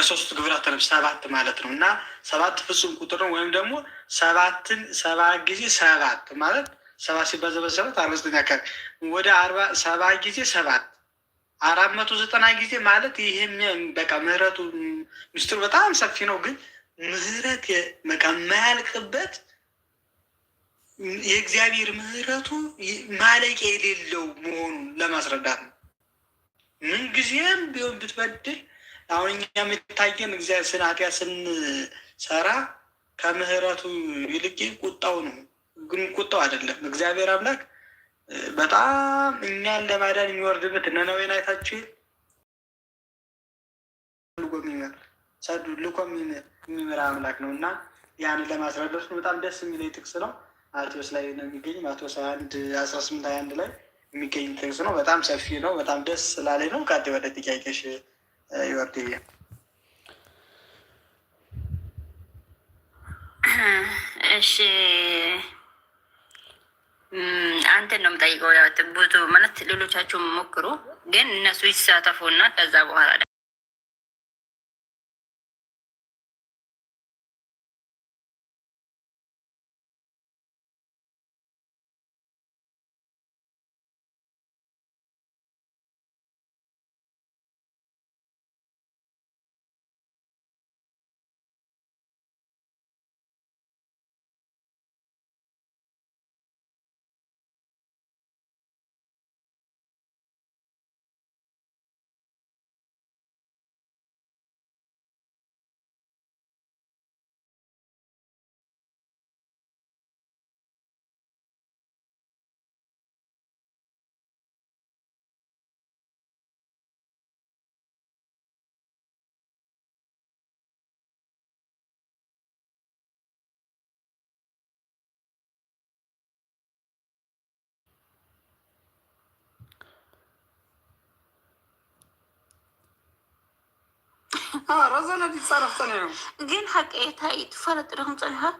ከሶስት ግብራት ሰባት ማለት ነው እና ሰባት ፍጹም ቁጥር ነው። ወይም ደግሞ ሰባት ጊዜ ሰባት ማለት ሰባት ሲባዛ በሰባት 49 አካባቢ ወደ 47 490 ጊዜ ማለት ይህም በቃ ምህረቱ ምስጢሩ በጣም ሰፊ ነው። ግን ምህረት በቃ የማያልቅበት የእግዚአብሔር ምህረቱ ማለቂያ የሌለው መሆኑን ለማስረዳት ነው። ምን ጊዜም ቢሆን ብትበድል አሁን እኛ የሚታየን እግዚአብሔር ኃጢአት ስንሰራ ከምህረቱ ይልቅ ቁጣው ነው። ግን ቁጣው አይደለም። እግዚአብሔር አምላክ በጣም እኛን ለማዳን የሚወርድበት ነነዌን አይታችሁ ልኮ የሚመራ አምላክ ነው እና ያንን ለማስረዳት በጣም ደስ የሚለኝ ጥቅስ ነው። ማቴዎስ ላይ ነው የሚገኝ። ማቴዎስ 1:18-21 ላይ የሚገኝ ጥቅስ ነው። በጣም ሰፊ ነው። በጣም ደስ ስላለኝ ነው። ከአንዴ ወደ ጥያቄሽ ይወርድ። እሺ አንተን ነው የምጠይቀው። ያው ብዙ ማለት ሌሎቻችሁ ሞክሩ፣ ግን እነሱ ይሳተፉና ከዛ በኋላ رزنا دي صرف صنعهم جين حقيقة يتفرد لهم صنعها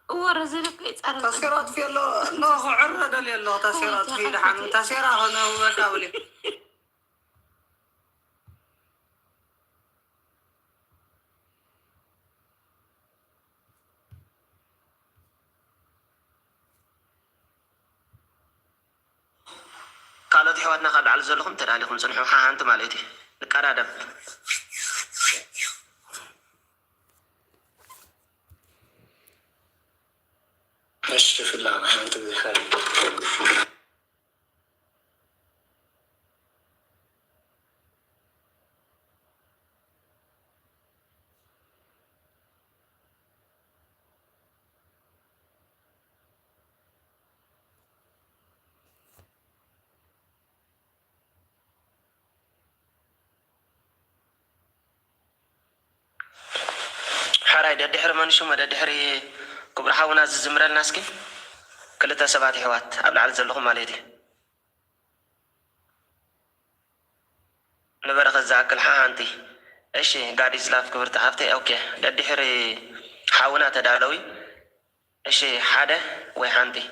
ورزلك يتصرف تسيرات في الله عرض لي الله تسيرات في لحن تسيرا هنا هو كاولي قالت حواتنا قد على زلهم تداليكم صنحوا حا أنت مالتي الكرادب أشرف الله محمد بخير حراي دحر منشو مد دحري كبر حاونا زمرل ناسكي كلتا سبات حوات قبل على زلهم مالتي نبرخ الزاكل حا انتي ايشي قاعد يسلاف كبر تحفتي اوكي دحري حاونا تدالوي ايشي حاده وي حانتي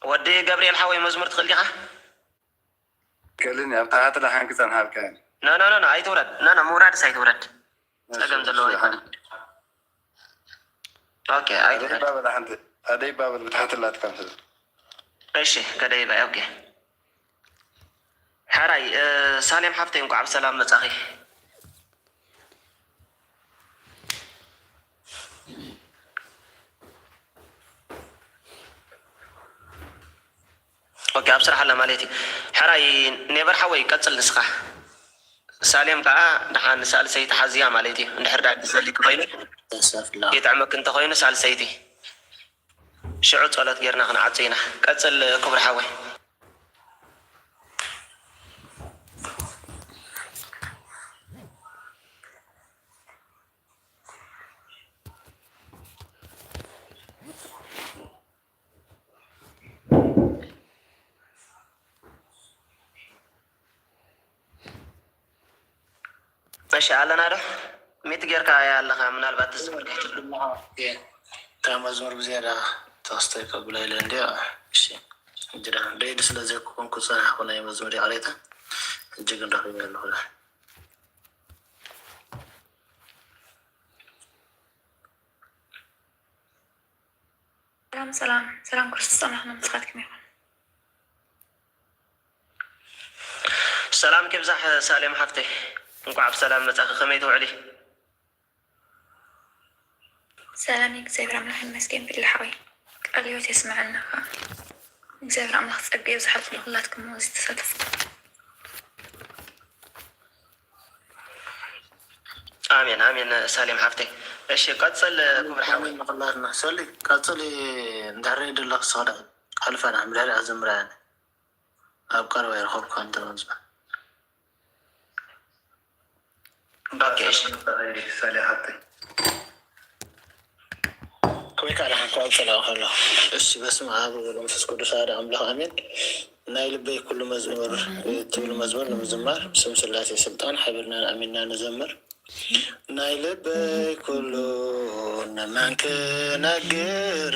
ودي جبريل حاوي مزمور تخليها كلني ابتعت لحن كسان هالكان نا اي تورد نا مراد ساي تورد سلام دلو اوكي اي تورد باب لحن ادي باب بتحت لا تكم ايش كداي باي اوكي حراي سالم حفتي انكو عبد السلام مصاخي اوكي ابصر حلا مالتي حراي نيبر حوي قصل نسخه سالم كا دحان سال سيت حزيا مالتي اندحر داد زليك خينو يتعمك انت خينو سال سيتي شعو صلاه غيرنا خنا عصينا قصل كبر حوي ماشي على ناره ميت غير كايا الله من البات تزمر كاي تمزمر بزياده تستيق قبل الى انديا شي جدا ديد سلازي كون كسان حونا يمزمر عليها እጅግ እንዳገኛለሁ። ሰላም ክርስቶስ አምላክና ምስኻትኩም ይኹን። ሰላም ከብዛሕ ሳሌም ሓፍተይ እንኳዕ ብሰላም መጻኺ ከመይ ትውዕሊ? ሰላም እግዚአብሔር አምላክ ይመስገን ብልሓዊ ቃል ሕይወት የስምዐና እግዚአብሔር አምላክ ፀጋ ይብዛሓት ንኹላትኩም እዚ ተሳተፉ። አሜን አሜን። ሳሌም ሓፍተይ እሺ ቀፅል ክብር ሓዊ ንኽላትና ሰሊ ቀፅል እንዳሕረይ ደላ ክስኸዳ ሓልፈና ምልሕልያ ዝምራያነ ኣብ ቀረባ ይረኸብካ እንተመፅእ ሳሌም ሓፍተይ ከመይ ካዕላ ሓንኳ ፀላቕ ከሎ እሺ በስመ አብ ወወልድ ወመንፈስ ቅዱስ አሐዱ አምላክ አሜን። ናይ ልበይ ኩሉ መዝሙር ትብል መዝሙር ንምዝማር ስም ስላሴ ስልጣን ሓቢርና ኣሚንና ንዘምር ናይ ልበይ ኩሉ ንመን ክነግር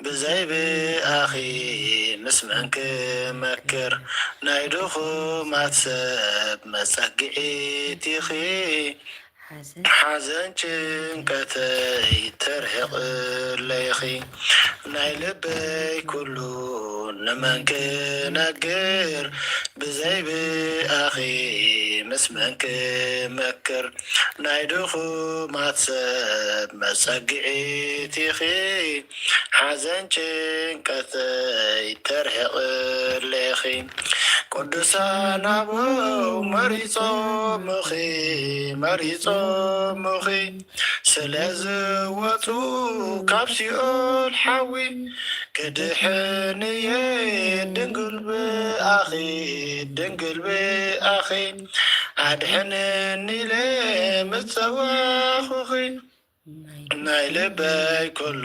ብዘይብኣኺ ምስ መን ክመክር ናይ ድኹማት ሰብ መጸጊዒት ኢኺ ሓዘን ጭንቀተይ ተርሕቕለይኺ ናይ ልበይ ኩሉ ንመን ክነግር ብዘይብኣኺ ምስ መን ክመክር ናይ ድኹማት ሰብ መጸጊዒት ኢኺ ሓዘን ጭንቀተይ ተርሕቕለይኺ ቅዱሳን ኣበው መሪፆምኺ መሪፆምኺ ስለ ዝወፁ ካብ ሲኦል ሓዊ ክድሕንየ ድንግል ብኣኺ ድንግል ብኣኺ ኣድሕንኒ ኢለ ምስ ፀዋኽኺ ናይ ልበይ ኩሉ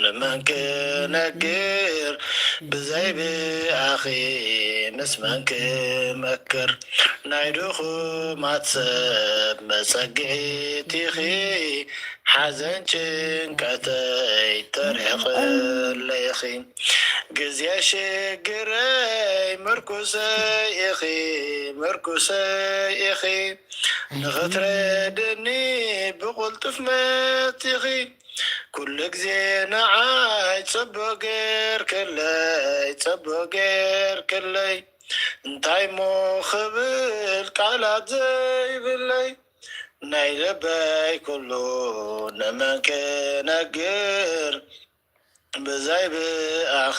ንመን ክነግር ብዘይብኣኺ ምስ መን ክመክር ናይ ድኹማት ሰብ መጸጊዒት ኢኺ ሓዘን ጭንቀተይ ተርሕቕለይኺ ግዜ ሽግረይ ምርኩሰይ ኢኺ ምርኩሰይ ኢኺ ንኽትረድኒ ብቕልጡፍ መቲኺ ኩሉ ግዜ ንዓይ ጽቡቕ ጌርክለይ ጽቡቕ ጌርክለይ እንታይ ሞ ክብል ቃላት ዘይብለይ ናይ ልበይ ኩሉ ንመን ክነግር ብዘይብኣኺ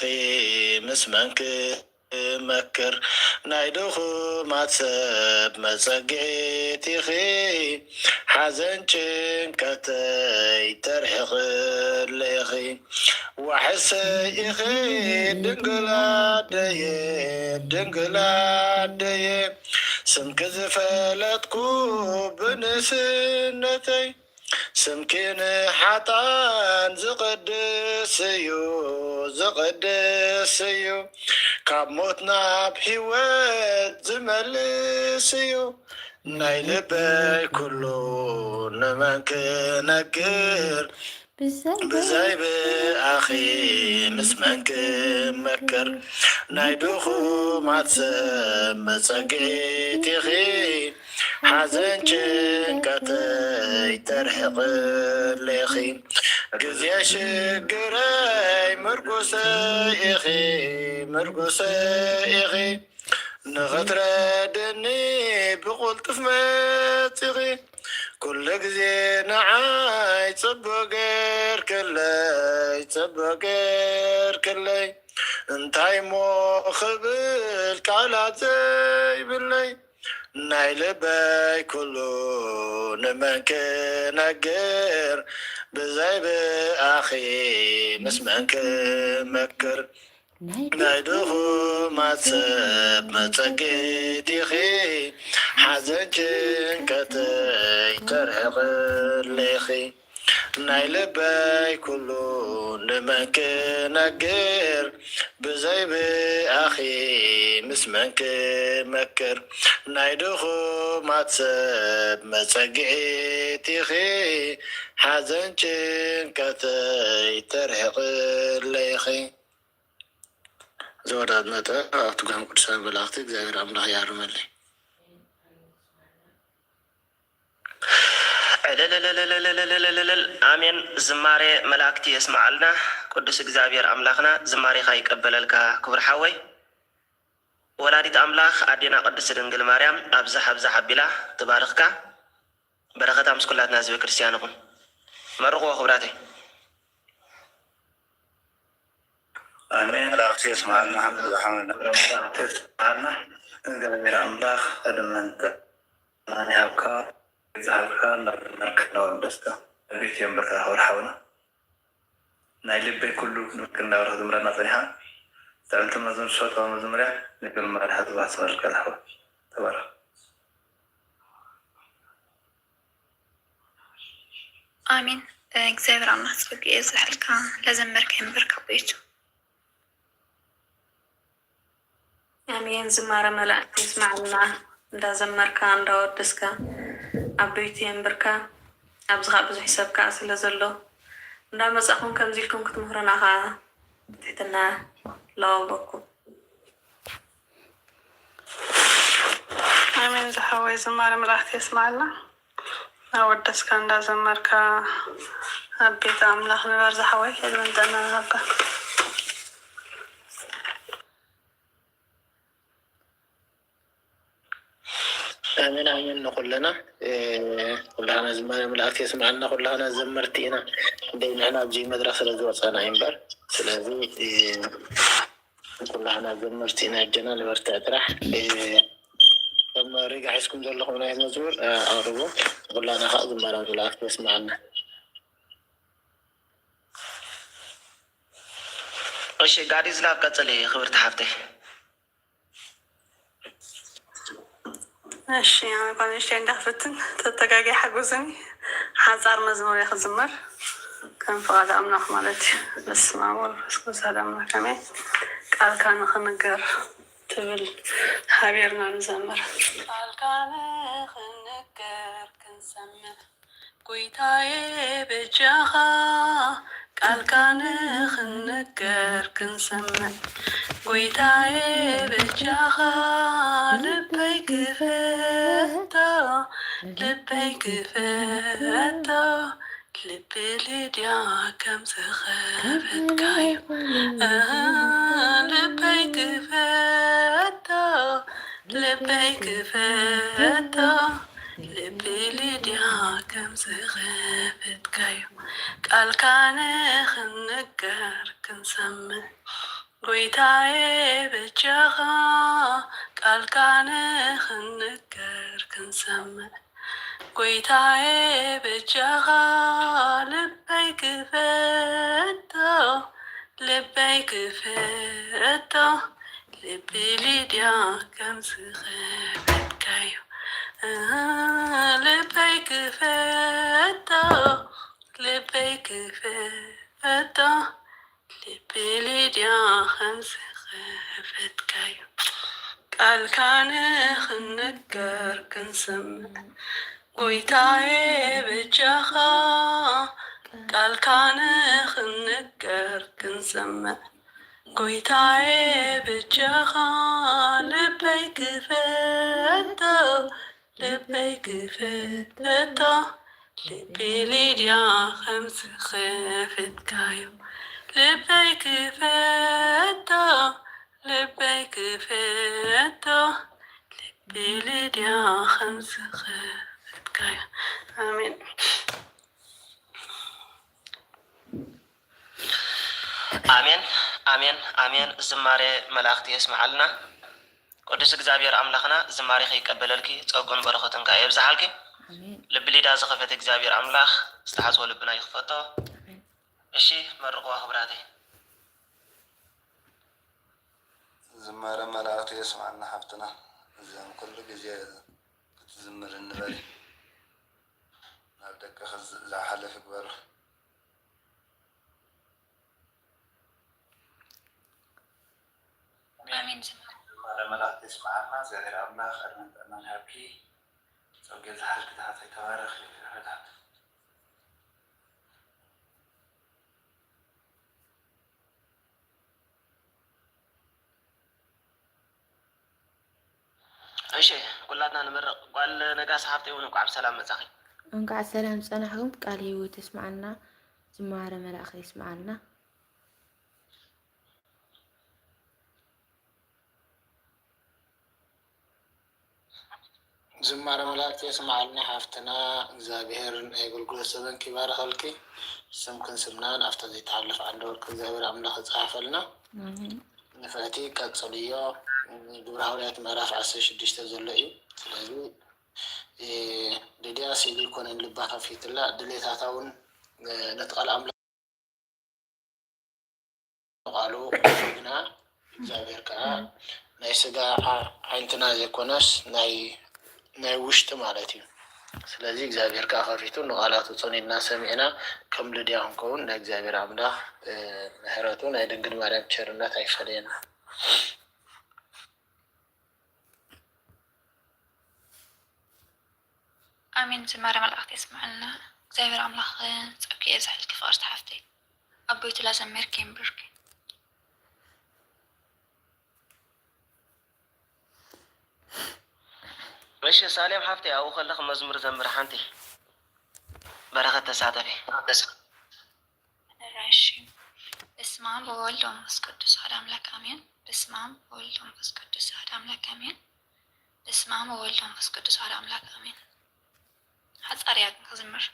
ምስ መን ክመክር ናይ ድኹማት ሰብ መጸጊዒት ኢኺ ሓዘን ጭንቀተይ ተርሕቕለይኺ ዋሕሰይ ኢኺ ድንግላደየ ድንግላደየ ስምኪ ዝፈለጥኩ ብንእስነተይ ስምኪ ንሓጣን ዝቕድስ እዩ ዝቕድስ እዩ ካብ ሞት ናብ ሕይወት ዝመልስ እዩ ናይ ልበይ ኩሉ ንመን ክነግር ብዘይብኣኺ ምስ መን ክመክር ናይ ድኹማት ሰብ መጸጊዒት ኢኺ ሓዘን ጭንቀተይ ተርሕቕለይኺ ግዜ ሽግረይ ምርኩሰይ ኢኺ ምርኩሰይ ኢኺ ንኽትረድኒ ብቕልጡፍ መጺኺ ኩሉ ግዜ ንዓይ ጽቡቕ ጌርክለይ ጽቡቕ ጌርክለይ እንታይ ሞ ክብል ቃላት ዘይብለይ ናይ ልበይ ኩሉ ንመን ክነግር ብዘይብኣኺ ምስ መን ክመክር ናይ ድኹማት ሰብ መጸጊዒት ኢኺ ሓዘን ጭንቀተይ ተርሕቕለይኺ ናይ ልበይ ኩሉ ንመን ክነግር ብዘይብኣኺ ምስ መን ክመክር ናይ ድኹማት ሰብ መጸጊዒት ኢኺ ሓዘን ጭንቀተይ ተርሕቕለይኺ ዘወዳድ መጠ ኣብቲ ጉህም ቅዱሳን መላእኽቲ እግዚአብሔር አምላክ ያርመልኝ። አሜን። ዝማሬ መላእክቲ የስማዓልና ቅዱስ እግዚአብሔር አምላኽና ዝማሬኻ ይቀበለልካ ክቡር ሓወይ ወላዲት አምላኽ አዴና ቅድስት ድንግል ማርያም ኣብዛሕ ኣብዛሕ ኣቢላ ትባርኽካ በረኸታ ምስ ኩላትና ህዝበ ክርስቲያን ይኹን። መርቕዎ ክቡራተይ። አሜን። መላእክቲ የስማዓልና ሓምዝሓመና እግዚአብሔር አምላኽ ቀድመንተ ማንያብካ ዝሃብካ እናርክናወደስካ ቤት የንበርካ ክብርሓውና ናይ ልበይ ኩሉ ክንብክ እናብረኽ ዝምረና ፀኒሓ ዛዕንቲ መዝሙር ሸወጣዊ መዝሙርያ ንግል መራሓ ዝባስበልካ ዝሓወ ተባረኽ። አሜን። እግዚአብሔር አምላክ ጽድቅ የዝሕልካ ለዘመርካ ይንበርካ ቤቱ። አሜን። ዝማረ መላእክቲ ይስማዓልና እንዳዘመርካ እንዳወደስካ ዓበይቲ የንብርካ ኣብዝኻ ብዙሕ ሰብካ ስለ ዘሎ እንዳመፃኹም ከምዚ ኢልኩም ክትምህሩናኻ ትሕትና ለዋወኩም። አሜን። ዝሓወይ ዝማረ መላእክቲ ይስማዓልና እንዳወደስካ እንዳዘመርካ ዓበይቲ ኣምላኽ ንበር ዝሓወይ ዕድመንጠና ንሃብካ አሜን አሜን ንኩለና ኩላህና ዝማሬ መላእክቲ የስማዓልና ኩላህና ዘመርቲ ኢና እንደይ ንሕና ኣብዚ መድረክ ስለ ዝወፀና እምበር ስለዚ ኩላህና ዘመርቲ ኢና ጀና ንበርትዕ ጥራሕ ከም ሪጋሒስኩም ዘለኹም ናይ መዝሙር ኣቅርቡ ኩላህና ከዓ ዝማሬ መላእክቲ የስማዓልና። እሺ ጋዲ ዝላብ ቀፅል ክብርቲ ሓፍተይ። እሺ ኮንሽቴ እንዳክፍትን ተተጋጊ ሓጉዝኒ ሓፃር መዝሙር ክዝመር ከም ፍቓድ ኣምላኽ ማለት እዩ። በስመ አብ ወመንፈስ ቅዱስ አሐዱ አምላክ አሜን። ቃልካ ንኽንገር ትብል ሓቢርና ንዘምር። ቃልካ ንኽንገር ክንሰምዕ ጎይታዬ ብጃኻ ቃልካ ንኽንገር ክንሰምዕ ጎይታዬ ብጃኻ ልበይ ክፈቶ ልበይ ክፈቶ ልቢ ልድያ ከም ዝኸበትካዩ ልበይ ክፈቶ ልበይ ክፈቶ ልቢ ልድያ ከም ዝኸበትካዩ ቃልካ ንኽንገር ክንሰምዕ ጎይታዬ ብጃኻ ቃልካ ንኽንገር ክንሰምዕ ጎይታዬ ብጃኻ ልበይ ክፈቶ ልበይ ክፈቶ ልቢ ልድያ ከም ዝኸበትካዩ ልበይ ክፈቶ ልበይ ክፈቶ ልቢ ልድያ ከም ዝኸበትካዩ ቃልካ ንኽንገር ክንሰምዕ ጎይታዬ ብጃኻ ቃልካ ንኽንገር ክንሰምዕ ጎይታዬ ብጃኻ ልበይ ክፈቶ ልበይ ክፈቶ ልቢ ልድያ ከም ዝኸበትካዩ ልበይ ክፈቶ ልበይ ክፈቶ ልቢ ልድያ ከም ዝኸበትካዩ አሜን። አሜን አሜን አሜን። ዝማሬ መላእክቲ የስማዓልና ቅዱስ እግዚአብሔር አምላኽና ዝማሬ ይቀበለልኪ ፀጉን በረኸትን ካ የብዛሓልኪ ልቢ ሊዳ ዝኸፈተ እግዚአብሔር አምላኽ ዝተሓፅቦ ልብና ይኽፈቶ። እሺ መርቕዋ ክብራተይ። ዝማረ መላእክቲ የስማዓልና ሓፍትና እዚኦም ኩሉ ግዜ ክትዝምር እንበል ናብ ደገ ዝሓለፍ ግበሩ። አሜን። ዝማረ መላእክቲ የስማዓልና እግዚአብሔር አምላኽ ቀድመን ሃብኪ ፀውጌ ዝሓልክ ታሕተይ ተባረኽ ይፍረታት። እሺ ኩላትና ንመርቕ ጓል ነጋስ ሓፍተይ እውን ቋዕ ብሰላም መጻኺ እንኳዕ ሰላም ፀናሕኩም ቃል ህይወት ይስማዓልና ዝማረ መላእኽቲ ይስማዓልና ዝማረ መላእክቲ የስማዓልና ሃፍትና እግዚአብሔር ናይ አገልግሎት ዘበን ይባረኸልኪ ስምክን ስምናን after ዘይተሓልፍ ዓንደ ወርቂ እግዚአብሔር አምላኽ ጻፈልና ንፈቲ ቀጽልዮ ግብረ ሐዋርያት ምዕራፍ 16 ዘሎ እዩ ስለዚ ድድያ ሲሊኮንን ልባ ከፊትላ ድሌታታውን ነጥቃል አምላኽ ቃሉ ግና እግዚአብሔር ከዓ ናይ ስጋ ዓይንትና ዘይኮነስ ናይ ውሽጥ ማለት እዩ ስለዚ እግዚአብሔር ከዓ ከፊቱ ንቃላቱ ጾኒና ሰሚዕና ከም ልድያ ክንከውን ናይ እግዚአብሔር አምላኽ ምሕረቱ ናይ ድንግል ማርያም ቸርነት አይፈለየና አሜን ዝማረ መላእክት ይስማዓልና እግዚአብሔር አምላኽ ጸጋ ይዛሕልክ ፍቅርት ሓፍተይ አቦይቱ ላዘመር ኬምብርግ مش سالم حفتي أو خلق مزمر زمر حنتي بركة تساعدني راشي بسم الله وولد ومنفس قدوس هذا أملاك آمين بسم الله وولد ومنفس قدوس هذا أملاك آمين بسم الله وولد ومنفس قدوس هذا أملاك آمين حتى أريد نزمر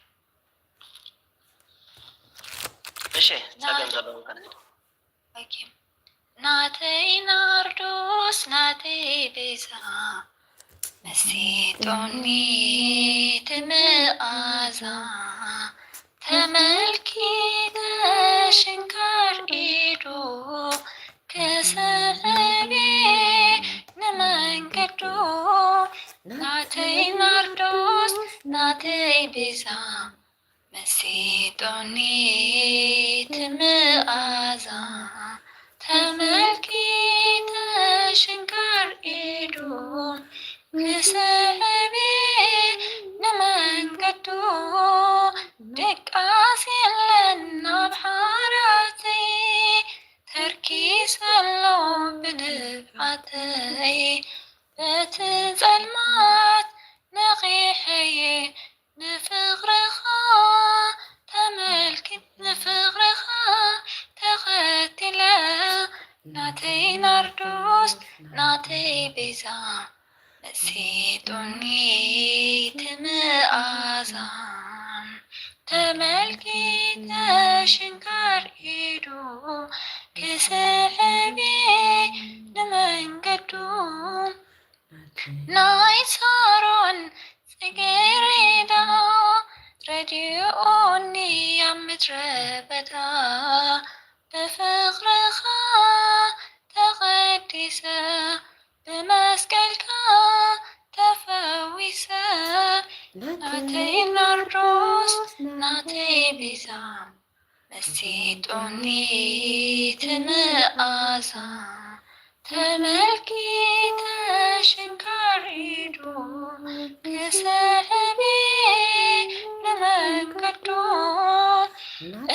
ماشي سلام زبون كان أوكي ناتي ناردوس ناتي بيزا مسيتوني تمآزا تملكي دشنكر إيدو كسبي نمنكدو ناتي ناردوس ناتي بيزا مسيتوني تمآزا تملكي دشنكر إيدو كسبي نمنكدو دقاسي لنا بحارتي تركيز اللون بدفعتي بتزلمات نغيحي نفغرخا تملكت نفغرخا تغتلا ناتي نردوس ناتي بيزا نسيتني تمآزا تملكي تشنكر إيدو كسبي نمنكدو ناي صارون سجيريدا راديوني يمتربدا بفغرخا تقدسا بمسكلك تفويسا ناتي نردوس ناتي بيزا مسيتوني تمآزا تملكي تشنكر إيدو كسبي نمنكدو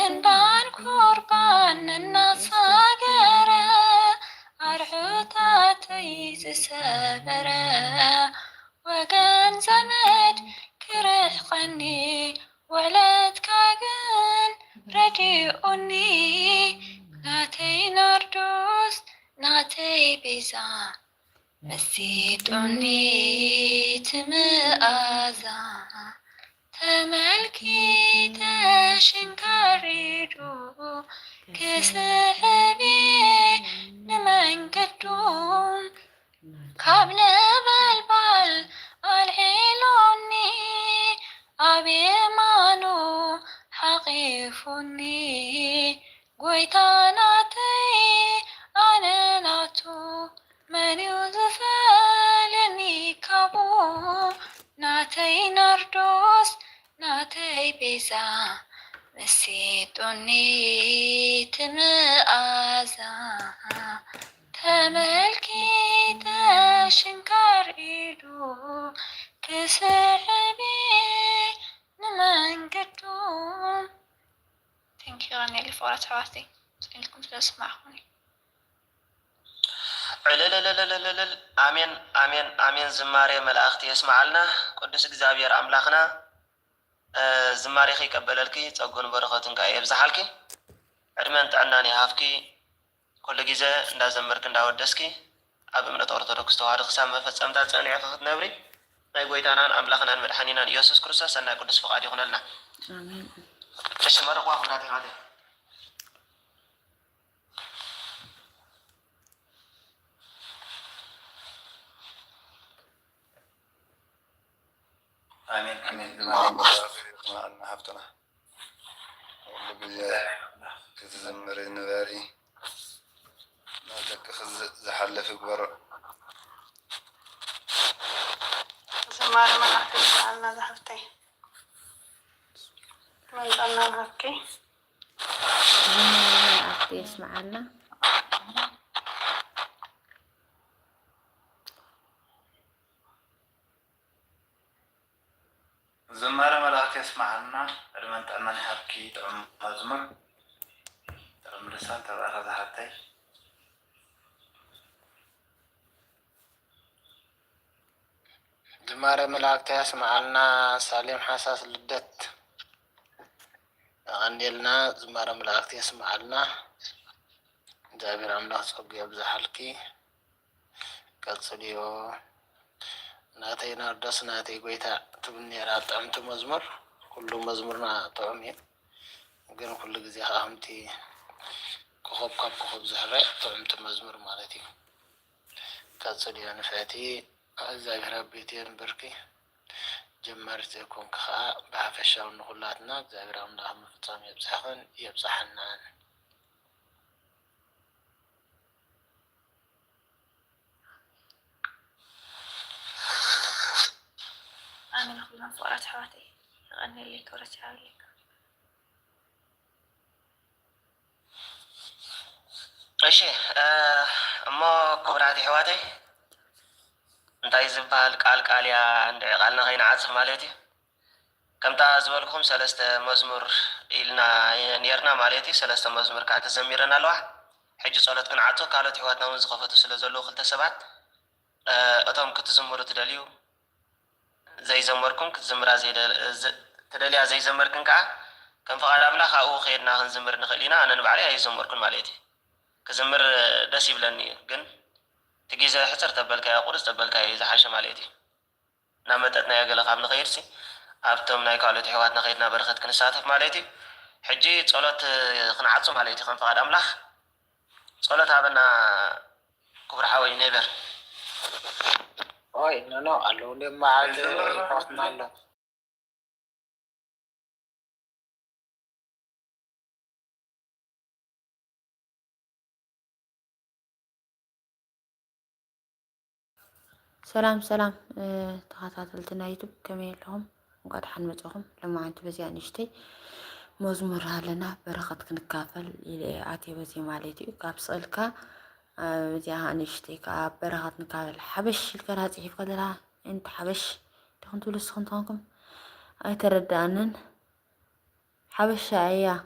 إنبان قربان النصاقرة أرحوتاتي زسابرة وكان زمد كرحقني ولد كاغن رديوني ناتي نردوس ناتي بيزا مسيتوني تمآزا تملكي تشنكر إيدو كسبي نمنكدو قبل بالبال الحيلوني أبي مانو حقيفوني قويتاناتي أنا ناتو من يوزفالني كابو ناتي نردوس ناتي بيزا مسيتوني تمآزا تملكي تشنكر إيدو كسبي نمنكدو Thank you غني اللي فورا تعواتي لكم تسمعوني آمين آمين آمين زماري ملأختي يسمع لنا قدس እግዚአብሔር አምላኽና ዝማሬኺ ይቀበለልኪ ፀጉን በረኸትን ካ የብዛሓልኪ ዕድመን ጥዕናን ይሃፍኪ ኩሉ ግዜ እንዳዘመርክ እንዳወደስኪ ኣብ እምነት ኦርቶዶክስ ተዋህዶ ክሳብ መፈፀምታት ፀኒዕኺ ክትነብሪ ናይ ጎይታናን ኣምላኽናን መድሓኒናን ኢየሱስ ክርስቶስ ሰናይ ቅዱስ ፍቓድ ይኹነልና። እሺ መርቋ ኩናት ይኻደ آمين آمين معنا حفتنا والله كتزمر النباري ما تكخذ زحلف كبر زمار ما أحكي عنا زحفتي من قلنا نحكي زمار ما أحكي اسمع لنا زمارة ملاك يسمعنا رمانت أمان حبكي تعم مزمر تعم لسان تبع هذا حتى زمارة ملاك يسمعنا سالم حساس لدت عندنا زمارة ملاك يسمعنا جابر أملاك سوق يبزح حلكي قد صديو ناتي نردس ناتي قويتا تبني رات أمتو مزمر كل مزمرنا طعمي وقال كل جزيها أمتي كخوب زهرة طعمتو مزمر مالتي قد صديو نفاتي أعزائي ربيتي بركي جمرت يكون كخاء بحفشة ونقولاتنا زائر الله مفتام يبزحنا أنا أخذ فورات حواتي أغني لك ورجع لك እሺ እሞ ክቡራት ኣሕዋተይ እንታይ ዝበሃል ቃል እያ ቃልና ከይንዓፅፍ ማለት እዩ ከምታ ዝበልኩም ሰለስተ መዝሙር ኢልና ነርና ማለት እዩ ሰለስተ መዝሙር ከዓ ተዘሚረና ኣለዋ ሕጂ ጸሎት ክንዓፅፍ ካልኦት ኣሕዋትና እውን ዝኸፈቱ ስለ ዘለዉ ክልተ ሰባት እቶም ክትዝምሩ ትደልዩ ዘይዘመርኩም ክትዝምራ ትደልያ ዘይዘመርክን ከዓ ከም ፈቃድ ኣምላኽ ኣብኡ ከይድና ክንዝምር ንኽእል ኢና ኣነ ንባዕለይ ኣይዘመርኩን ማለት እዩ ክዝምር ደስ ይብለኒ ግን እቲ ግዜ ሕፅር ተበልካዮ ቁርፅ ተበልካዮ እዩ ዝሓሸ ማለት እዩ ናብ መጠጥና ገለ ካብ ንኸይድሲ ኣብቶም ናይ ካልኦት ኣሕዋትና ከይድና በረኸት ክንሳተፍ ማለት እዩ ሕጂ ጸሎት ክንዓፁ ማለት እዩ ከም ፈቃድ ኣምላኽ ጸሎት ሃበና ክቡር ሓወይ ነበር Oi, no, alone mad personal. سلام تخاطرتنا يوتيوب كمية لهم وقد حنمتهم لما أنت بزي نشتي مزمر هالنا برخت كنكافل إلى عتي بزي مالتي وكابسلك بزيها نشتي كاب برخت نكافل حبش الكرات يحيف قدرها انت حبش تخنتوا لسخنتانكم اي تردانن حبش ايا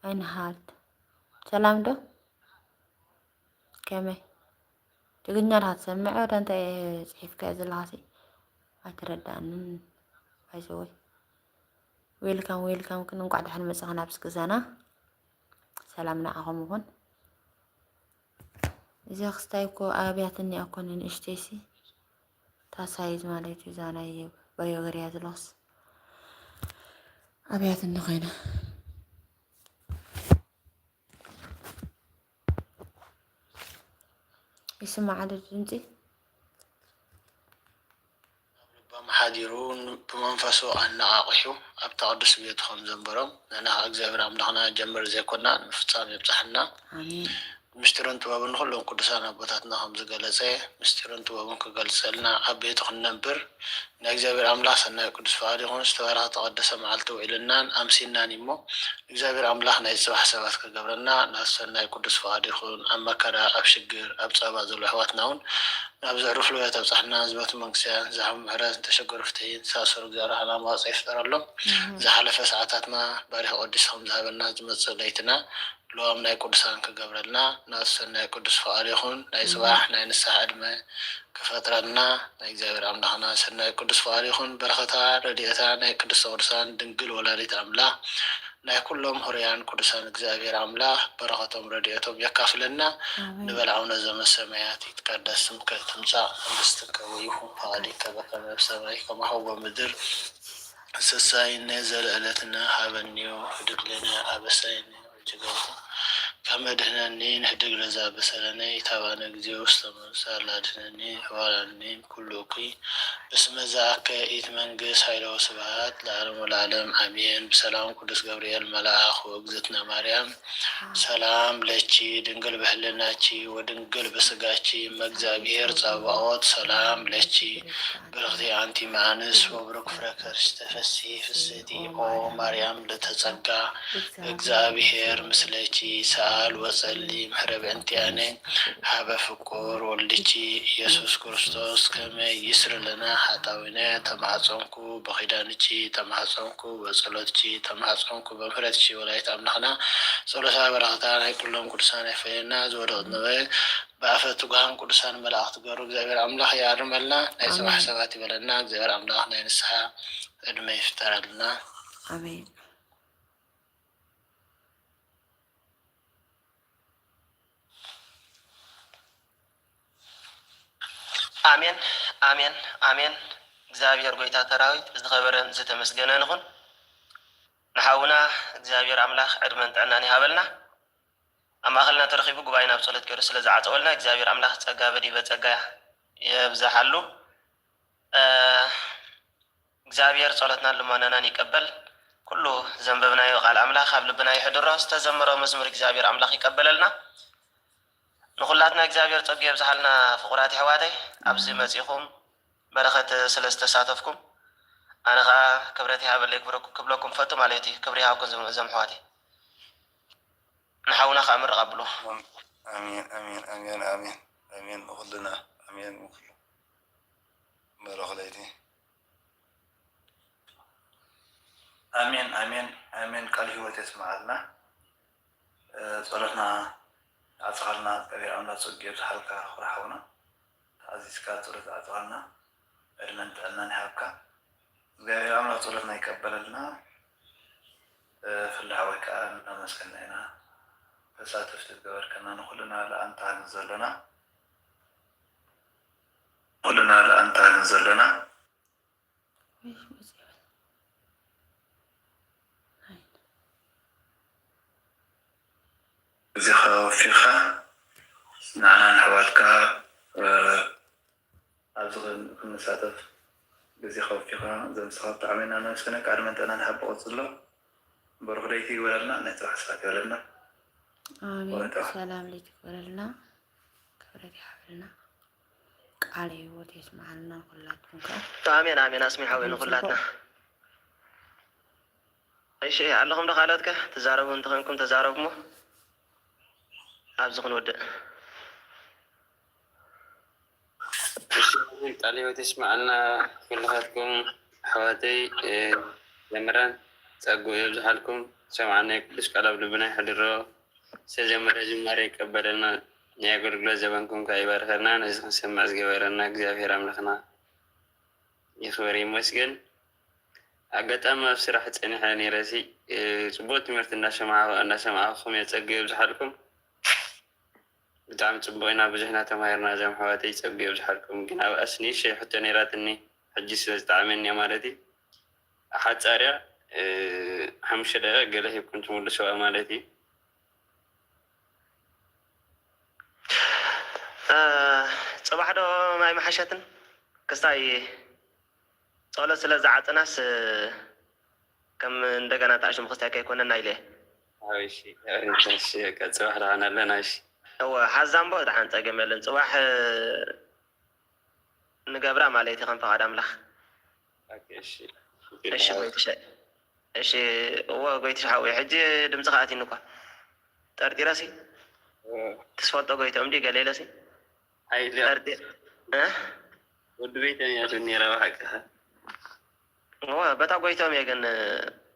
اين هاد سلام دو كمي تقولنا لها تسمع ولا انت يحيف كاز العاصي اي تردانن بايزوي ويلكم كنا نقعد حن مسخنا بسكزانا سلامنا اخومون إذا خستايكو أبياتني أكون إشتيسي تاسايز مالتي زانا بيوغري هذلوس أبياتني خينا يسمع عدد جنتي محاضرون بمنفسو أن أقحو أبتقدس بيتهم زنبرم أنا أجزاء برامدنا جمر زي كنا نفتام يبصحنا آمين مسترن توابن كلهم قدسنا بتاتنا هم زجلسة مسترن توابن كجلسلنا أبيت خننبر نجزابر أملاح سنة قدس فارغون استوارها تقدس معلتو إلنا أمسينا نيمو نجزابر أملاح نيسوا حسابات كجبرنا ناس سنة قدس فارغون أما كرا أبشجر أبصاب ذو حواتناون نبذ رفلو يتبصحنا زبط منكسيان زعم عراز تشجر فتين ساسر جارها على ما صيف ترى لهم زحلف ساعاتنا بارح قدسهم ذهبنا زمت ليتنا ሎም ናይ ቅዱሳን ክገብረልና ናሰናይ ቅዱስ ፍቃድ ይኹን ናይ ጽባሕ ናይ ንስሐ ዕድመ ክፈጥረልና ናይ እግዚአብሔር አምላኽና ሰናይ ቅዱስ ፍቃድ ይኹን በረኸታ ረድኤታ ናይ ቅዱስ ቅዱሳን ድንግል ወላዲት አምላኽ ናይ ኩሎም ሁርያን ቅዱሳን እግዚአብሔር አምላኽ በረኸቶም ረድኤቶም የካፍለና ንበልዓውነ ዘመሰማያት ይትቀደስ ስምከ ትምጻእ መንግሥትከ ወይኩን ፈቃድከ በከመ በሰማይ ከማሁ በምድር ሲሳየነ ዘለዕለትነ ሀበኒዮ ህድግ ለነ አበሳይነ ወጅገቱ ከመ ድኅነኒ ንህድግ ለዘአበሰለነ ኢታብአነ እግዚኦ ውስተ መንሱት አላድኅነኒ ህዋላኒ ኩሉ እኩይ እስመ ዘአከ ኢት መንግሥት ኃይለ ወስብሐት ለዓለሙ ለዓለም አሜን። በሰላም ቅዱስ ገብርኤል መልአክ ወእግዝእትነ ማርያም ሰላም ለኪ ድንግል በህሊናኪ ወድንግል በስጋኪ እመእግዚአብሔር ጸባኦት ሰላም ለኪ ብርክቲ አንቲ እምአንስት ወቡሩክ ፍሬ ከርሥኪ ተፈሥሒ ፍስሕቲ ኦ ማርያም ለተጸጋ እግዚአብሔር ምስለኪ ሰአል ወጸሊ ምሕረ በእንቲአነ ሀበ ፍቁር ወልድኪ ኢየሱስ ክርስቶስ ከመ ይስር ለነ ኃጣውኢነ ተማጸንኩ በኪዳንኪ ተማጸንኩ በጸሎትኪ ተማጸንኩ በምህረትኪ ወላዲተ አምላኽና ጸሎታ በረከታ ናይ ኩሎም ቅዱሳን አይፈየና ዝወደቁት ነበየ በአፈ ትጉሃን ቅዱሳን መላእክት ገሩ እግዚአብሔር አምላኽ ያርመልና ናይ ጽባሕ ሰባት ይበለና እግዚአብሔር አምላኽ ናይ ንስሐ ዕድመ ይፍጠረልና አሜን። አሜን አሜን አሜን። እግዚአብሔር ጎይታ ተራዊት ዝኸበረን ዝተመስገነን ይኹን። ንሓውና እግዚአብሔር አምላኽ ዕድመን ጥዕናን ይሃበልና። ኣብ ማእኸልና ተረኺቡ ጉባኤ ናብ ጸሎት ገይሩ ስለ ዝዓፀወልና እግዚአብሔር አምላኽ ጸጋ በዲበ ጸጋ የብዛሓሉ። እግዚአብሔር ጸሎትናን ልመናናን ይቀበል። ኩሉ ዘንበብናዮ ቃል አምላኽ ኣብ ልብና ይሕድሮ። ዝተዘመረ መዝሙር እግዚአብሔር አምላኽ ይቀበለልና። ንኹላትና እግዚአብሔር ጸጋ የብዛሓልና ፍቁራት ኣሕዋተይ ኣብዚ መጺኹም በረኸት ስለ ዝተሳተፍኩም ኣነ ከዓ ክብረት ይሃበለይ ክብለኩም ፈቱ ማለት እዩ። ክብሪ ይሃብኩም እዞም ኣሕዋተይ ንሓውና ከዓ ምርቕ ኣብሉ። አሜን አሜን አሜን አሜን አሜን ንኹልና አሜን ንኹሉ በረኸ ለይቲ አሜን አሜን አሜን። ቃል ህይወት የስማዓልና ጸሎትና አጽኻልና እግዚአብሔር አምላክ ጸጋ ይብዛሓልካ ኩርሓውና ተኣዚዝካ ጸሎት አጽኻልና ዕድመን ጥዕናን ይሃብካ እግዚአብሔር አምላክ ጸሎትና ይቀበለልና። ፍላሕወይ ከዓ እናመስገና ኢና ተሳተፍቲ ዝገበርከና ንኩልና ለአንተ ዘለና ኩልና ለአንተ ዘለና እዚ ከወፊኻ ንዓና ንሕዋትካ ኣብዚ ክንሳተፍ ግዜ ከወፊኻ ዘምስኻ ብጣዕሚ ኢና ነመስግነካ ዕድመን ጥዕና ንሃብ ቅፅሎ በረኽ ለይቲ ይበለልና ናይ ፅባሕ ስፋት ይበለልና። አሜን። ሰላም ለይቲ ይበለልና ክብረት ይሃበልና ቃል ህይወት የስማዓልና ኩላትኩም አሜን አሜን። አስሚ ሓዊ ንኩላትና እሺ ኣለኹም ዶ ካልኦትከ ተዛረቡ እንትኾንኩም ተዛረቡ ሞ ኣብዚ ክንወድእ ቃል ህይወት ይስማዓልና ኩላትኩም ኣሕዋተይ ዘምራን ጸጉኡ የብዛሓልኩም ሰምዓና ቅዱስ ቃል ኣብ ልብና ይሕድሮ ዝተጀመረ ጅማሬ ይቀበለልና ናይ ኣገልግሎት ዘበንኩም ከዓ ይባርከልና ነዚ ክንሰማዕ ዝገበረና እግዚአብሔር ኣምላኽና ይኽበር ይመስገን። ኣጋጣሚ ኣብ ስራሕ ፀኒሐ ነይረሲ ፅቡቅ ትምህርቲ እንዳሰማዕኹም የፀግዩ የብዛሓልኩም ብጣዕሚ ፅቡቅ ኢና ብዙሕና ተማሂርና እዞም ኣሕዋተይ ፀግዩ የብዛሓልኩም። ግን ኣብ ኣስኒ ሸይ ሕቶ ነይራትኒ ሕጂ ስለ ዝጣዕመኒ ማለት እዩ ሓፃርያ 5 ደቂቃ ገለ ሂብኩም ትምልሰዋ ማለት እዩ። ፅባሕ ዶ ማይ መሓሸትን ክስታይ ጸሎት ስለ ዝዓፅናስ ከም እንደገና ተኣሽም ክስታይ ከይኮነና ኢለ እሺ ፅባሕ ደሓን ኣለና። እሺ እወ ሓዛምቦ ድሓን ፀገም የለን ፅባሕ ንገብራ ማለት እዩ ከም ፈቃድ ኣምላኽ። እሺ ጎይትሸ እሺ እወ ጎይትሽ ሓዊ ሕጂ ድምፂ ከኣቲኒ እኳ ጠርጢረሲ ትስፈልጦ ጎይቶም ዲ ገሌለሲ ጠርጢር ወዲ ቤተኛ ኔራ ባሓቅኻ እወ በታ ጎይቶም እየ ግን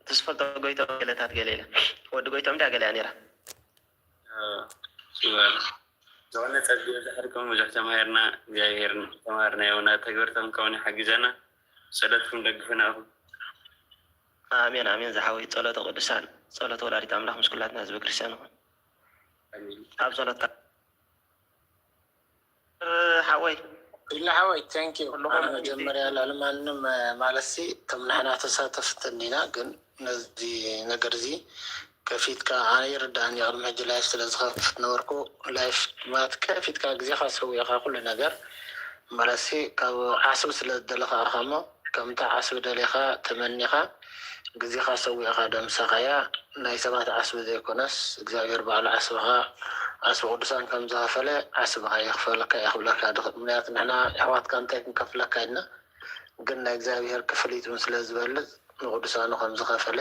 ትስፈልጦ ጎይቶም ገለታት ገሌለ ወዲ ጎይቶም ዲ ገለያ ኔራ ይባል ዝኾነ ፀቢብ ዝሕርኩም ብዙሕ ተማሂርና እግዚኣብሔር ተማሃርና የውና ተግበርቶም ከውን ሓጊዘና ፀሎትኩም ደግፍና ኢኹም አሜን አሜን። ዝሓዊ ጸሎተ ቅዱሳን ጸሎተ ወላዲት አምላክ ምስ ኩላትና ህዝበ ክርስቲያን ይኹን ኣብ ጸሎትካ ሓወይ ኢላ ሓወይ ታንኪ ኩልኩም መጀመርያ ላለማንም ማለት ከም ንሕና ተሳተፍትን ኢና ግን ነዚ ነገር እዚ ከፊትካ ኣነ ይርዳእኒ ቅድሚ ሕጂ ላይፍ ስለዝኸፍት ነበርኩ ላይፍ ማለት ከፊትካ ግዜካ ሰዊኻ ኩሉ ነገር ማለት ካብ ዓስቢ ስለዝደለካ ኢኻ እሞ ከምታ ዓስቢ ደሊኻ ተመኒኻ ግዜካ ሰዊእኻ ደምሰኻያ ናይ ሰባት ዓስቢ ዘይኮነስ እግዚኣብሔር ባዕሉ ዓስብኻ ዓስቢ ቅዱሳን ከም ዝኸፈለ ዓስብኻ ይኽፈለካ ይኽብለካ ድኽእል ምክንያቱ ንሕና ኣሕዋትካ እንታይ ክንከፍለካ ኢልና ግን ናይ እግዚኣብሔር ክፍሊት እውን ስለ ዝበልፅ ንቅዱሳኑ ከም ዝኸፈለ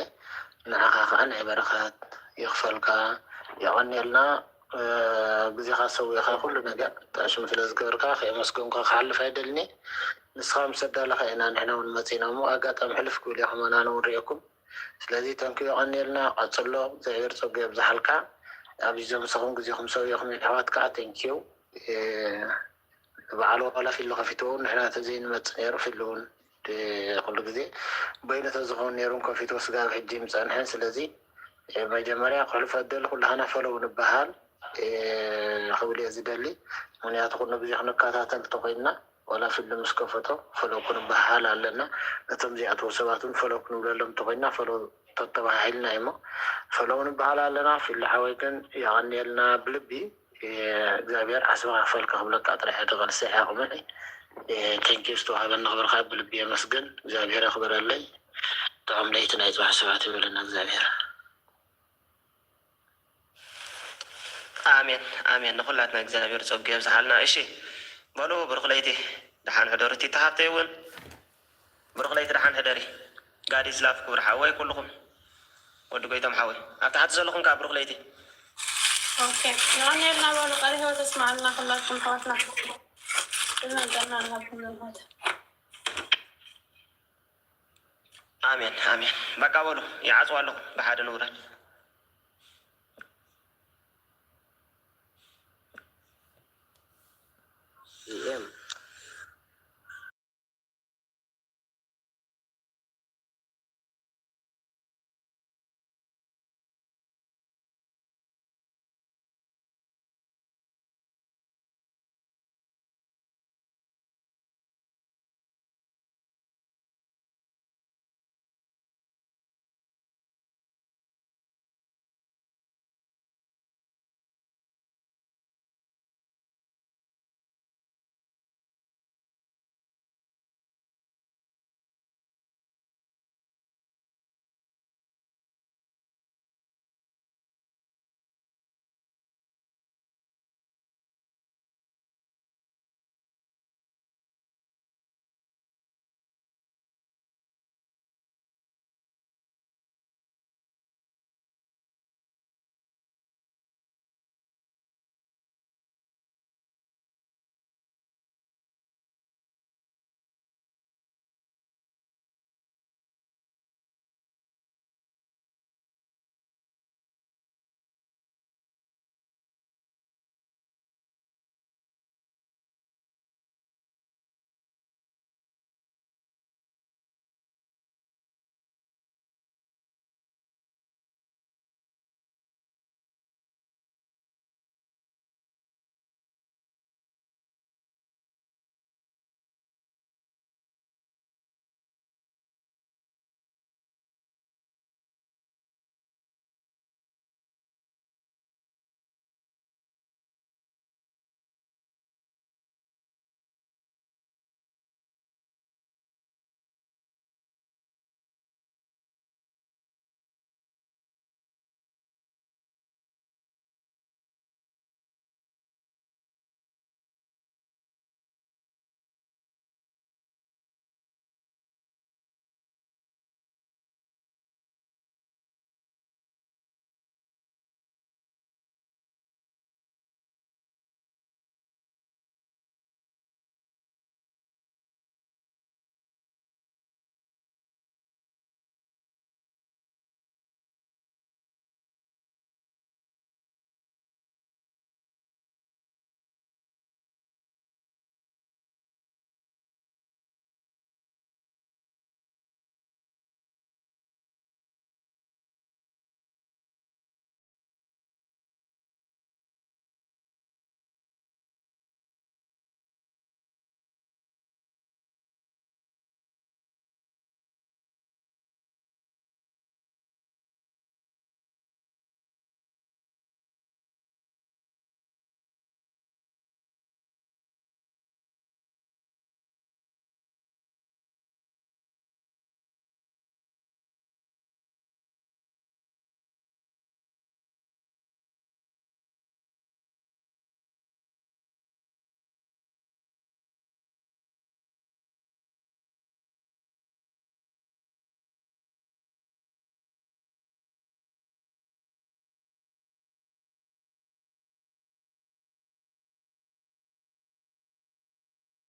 ንዓኻ ከዓ ናይ በረኸት ይኽፈልካ ይቐኒልና ግዜካ ሰዊእኻ ኩሉ ነገር ተኣሽሙ ስለ ዝገበርካ ከየመስገንካ ክሓልፍ ኣይደልኒ ንስኻ ምስ ኣዳለኻ ኢና ንሕና እውን መፂና እሞ ኣጋጣሚ ሕልፍ ክብል ኢኹም ኣነ እውን ሪአኩም ስለዚ ተንክዮ ይቐኒልና ቀፅሎ እግዚኣብሔር ፀጉ የብዝሓልካ ኣብዚ ዘምሰኹም ግዜኹም ሰዊእኹም ኣሕዋት ከዓ ተንክዩ በዓል ዋላ ፊሉ ከፊቱ እውን ንሕና ተዘይንመፅእ ነይሩ ፊሉ እውን ኩሉ ግዜ በይነ ተዝኸውን ነይሩ ከፊቱ ስጋብ ሕጂ ምፀንሐን ስለዚ መጀመርያ ክሕልፈ ደሊ ኩላህና ፈለው ንበሃል ክብል እየ ዝደሊ ምክንያቱ ኩሉ ግዜ ክንከታተል ተኮይንና ወላ ፊሉ ምስ ከፈቶ ፈለው ክንበሃል ኣለና እቶም ዚኣተው ሰባት እውን ፈለው ክንብለሎም ተኮይንና ፈለው ተተባሂልና እሞ ፈለው ንበሃል ኣለና ፊሉ ሓወይ ግን ይቐኒየልና ብልቢ እግዚኣብሔር ዓስብኻ ክፈልካ ክብለካ ጥራሕ ድቐንሰ ያቁመኒ ተንኪ ዝተዋሃበና ክብርካ ብልቢ የመስግን እግዚኣብሔር የኽብረለይ ጥዑም ለይቲ ናይ ፅባሕ ሰባት ይብለና እግዚኣብሔር አሜን አሜን። ንኩላትና እግዚአብሔር ፀጉ የብዝሓልና። እሺ በሉ ብሩክ ለይቲ ድሓን ሕደሪ እቲ ተሃብተ እውን ብሩክ ለይቲ ድሓን ሕደሪ ጋዲ ስላፍ ክብሪ ሓወይ ኩልኩም ወዲ ጎይቶም ሓወይ ኣብ ታሕቲ ዘለኹም ከዓ ብሩክ ለይቲ ኦኬ ንቀኒልና በሉ ቀሪ ህይወት ተስማዕልና ኩላኩም ሓወትና እናንጠና ኣላኩም ዘባት አሜን አሜን። በቃ በሉ ይዓፅዋ ኣለኹም ብሓደ ንውረድ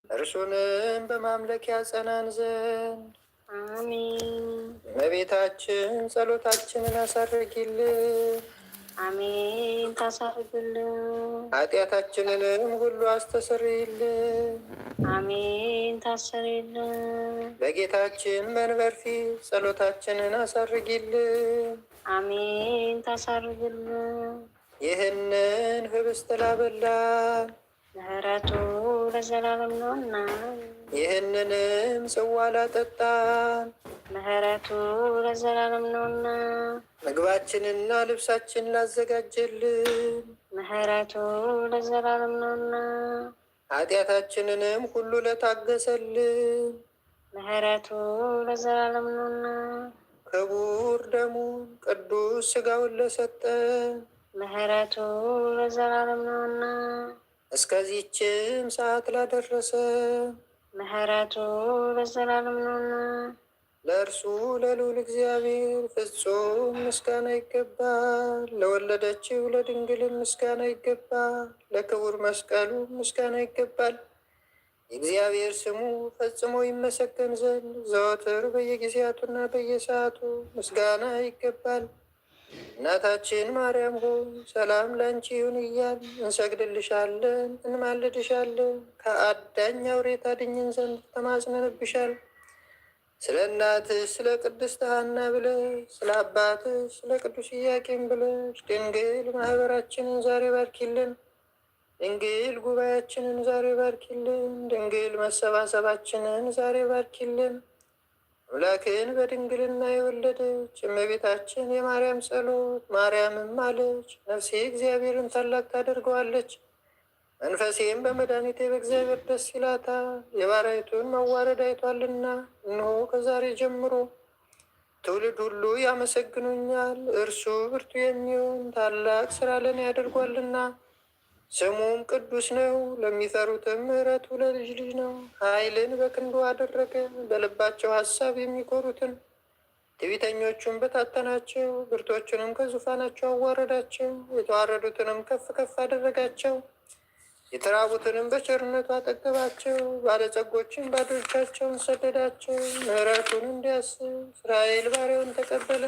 እርሱንም በማምለክ ያጸናን ዘንድ አሜን እመቤታችን ጸሎታችንን አሳርጊልን። አሜን ታሳርግልን። ኃጢአታችንንም ሁሉ አስተሰርይልን። አሜን ታሰሪልን። በጌታችን መንበር ፊት ጸሎታችንን አሳርጊልን። አሜን ታሳርግልን። ይህንን ህብስት ላበላን ምህረቱ ለዘላለም ነውና፣ ይህንንም ጽዋ ላጠጣን ምህረቱ ለዘላለም ነውና፣ ምግባችንና ልብሳችን ላዘጋጀልን ምህረቱ ለዘላለም ነውና፣ ኃጢአታችንንም ሁሉ ለታገሰልን ምህረቱ ለዘላለም ነውና፣ ክቡር ደሙን ቅዱስ ሥጋውን ለሰጠን ምህረቱ ለዘላለም ነውና፣ እስከዚህችም ሰዓት ላደረሰ ምህረቱ ለዘላለም ነውና፣ ለእርሱ ለልዑል እግዚአብሔር ፍጹም ምስጋና ይገባል። ለወለደችው ለድንግልም ምስጋና ይገባል። ለክቡር መስቀሉ ምስጋና ይገባል። የእግዚአብሔር ስሙ ፈጽሞ ይመሰገን ዘንድ ዘወትር በየጊዜያቱና በየሰዓቱ ምስጋና ይገባል። እናታችን ማርያም ሆይ ሰላም ላንቺ ይሁን እያል እንሰግድልሻለን፣ እንማልድሻለን። ከአዳኝ አውሬ ታድኝን ዘንድ ተማጽነንብሻል። ስለ እናትሽ ስለ ቅድስት ሐና ብለሽ፣ ስለ አባትሽ ስለ ቅዱስ ኢያቄም ብለሽ ድንግል ማህበራችንን ዛሬ ባርኪልን። ድንግል ጉባኤያችንን ዛሬ ባርኪልን። ድንግል መሰባሰባችንን ዛሬ ባርኪልን። አምላክን በድንግልና የወለደች እመቤታችን የማርያም ጸሎት ማርያምም አለች፣ ነፍሴ እግዚአብሔርን ታላቅ ታደርገዋለች፣ መንፈሴም በመድኃኒቴ በእግዚአብሔር ደስ ይላታል። የባሪያይቱን መዋረድ አይቷልና፣ እነሆ ከዛሬ ጀምሮ ትውልድ ሁሉ ያመሰግኑኛል። እርሱ ብርቱ የሚሆን ታላቅ ስራ ለኔ ያደርጓልና፣ ስሙም ቅዱስ ነው። ለሚፈሩትም ምሕረቱ ለልጅ ልጅ ነው። ኃይልን በክንዱ አደረገ። በልባቸው ሀሳብ የሚኮሩትን ትዕቢተኞቹን በታተናቸው። ብርቶቹንም ከዙፋናቸው አዋረዳቸው። የተዋረዱትንም ከፍ ከፍ አደረጋቸው። የተራቡትንም በቸርነቱ አጠገባቸው። ባለጸጎችን ባዶ እጃቸውን ሰደዳቸው። ምሕረቱን እንዲያስብ እስራኤል ባሪያውን ተቀበለ።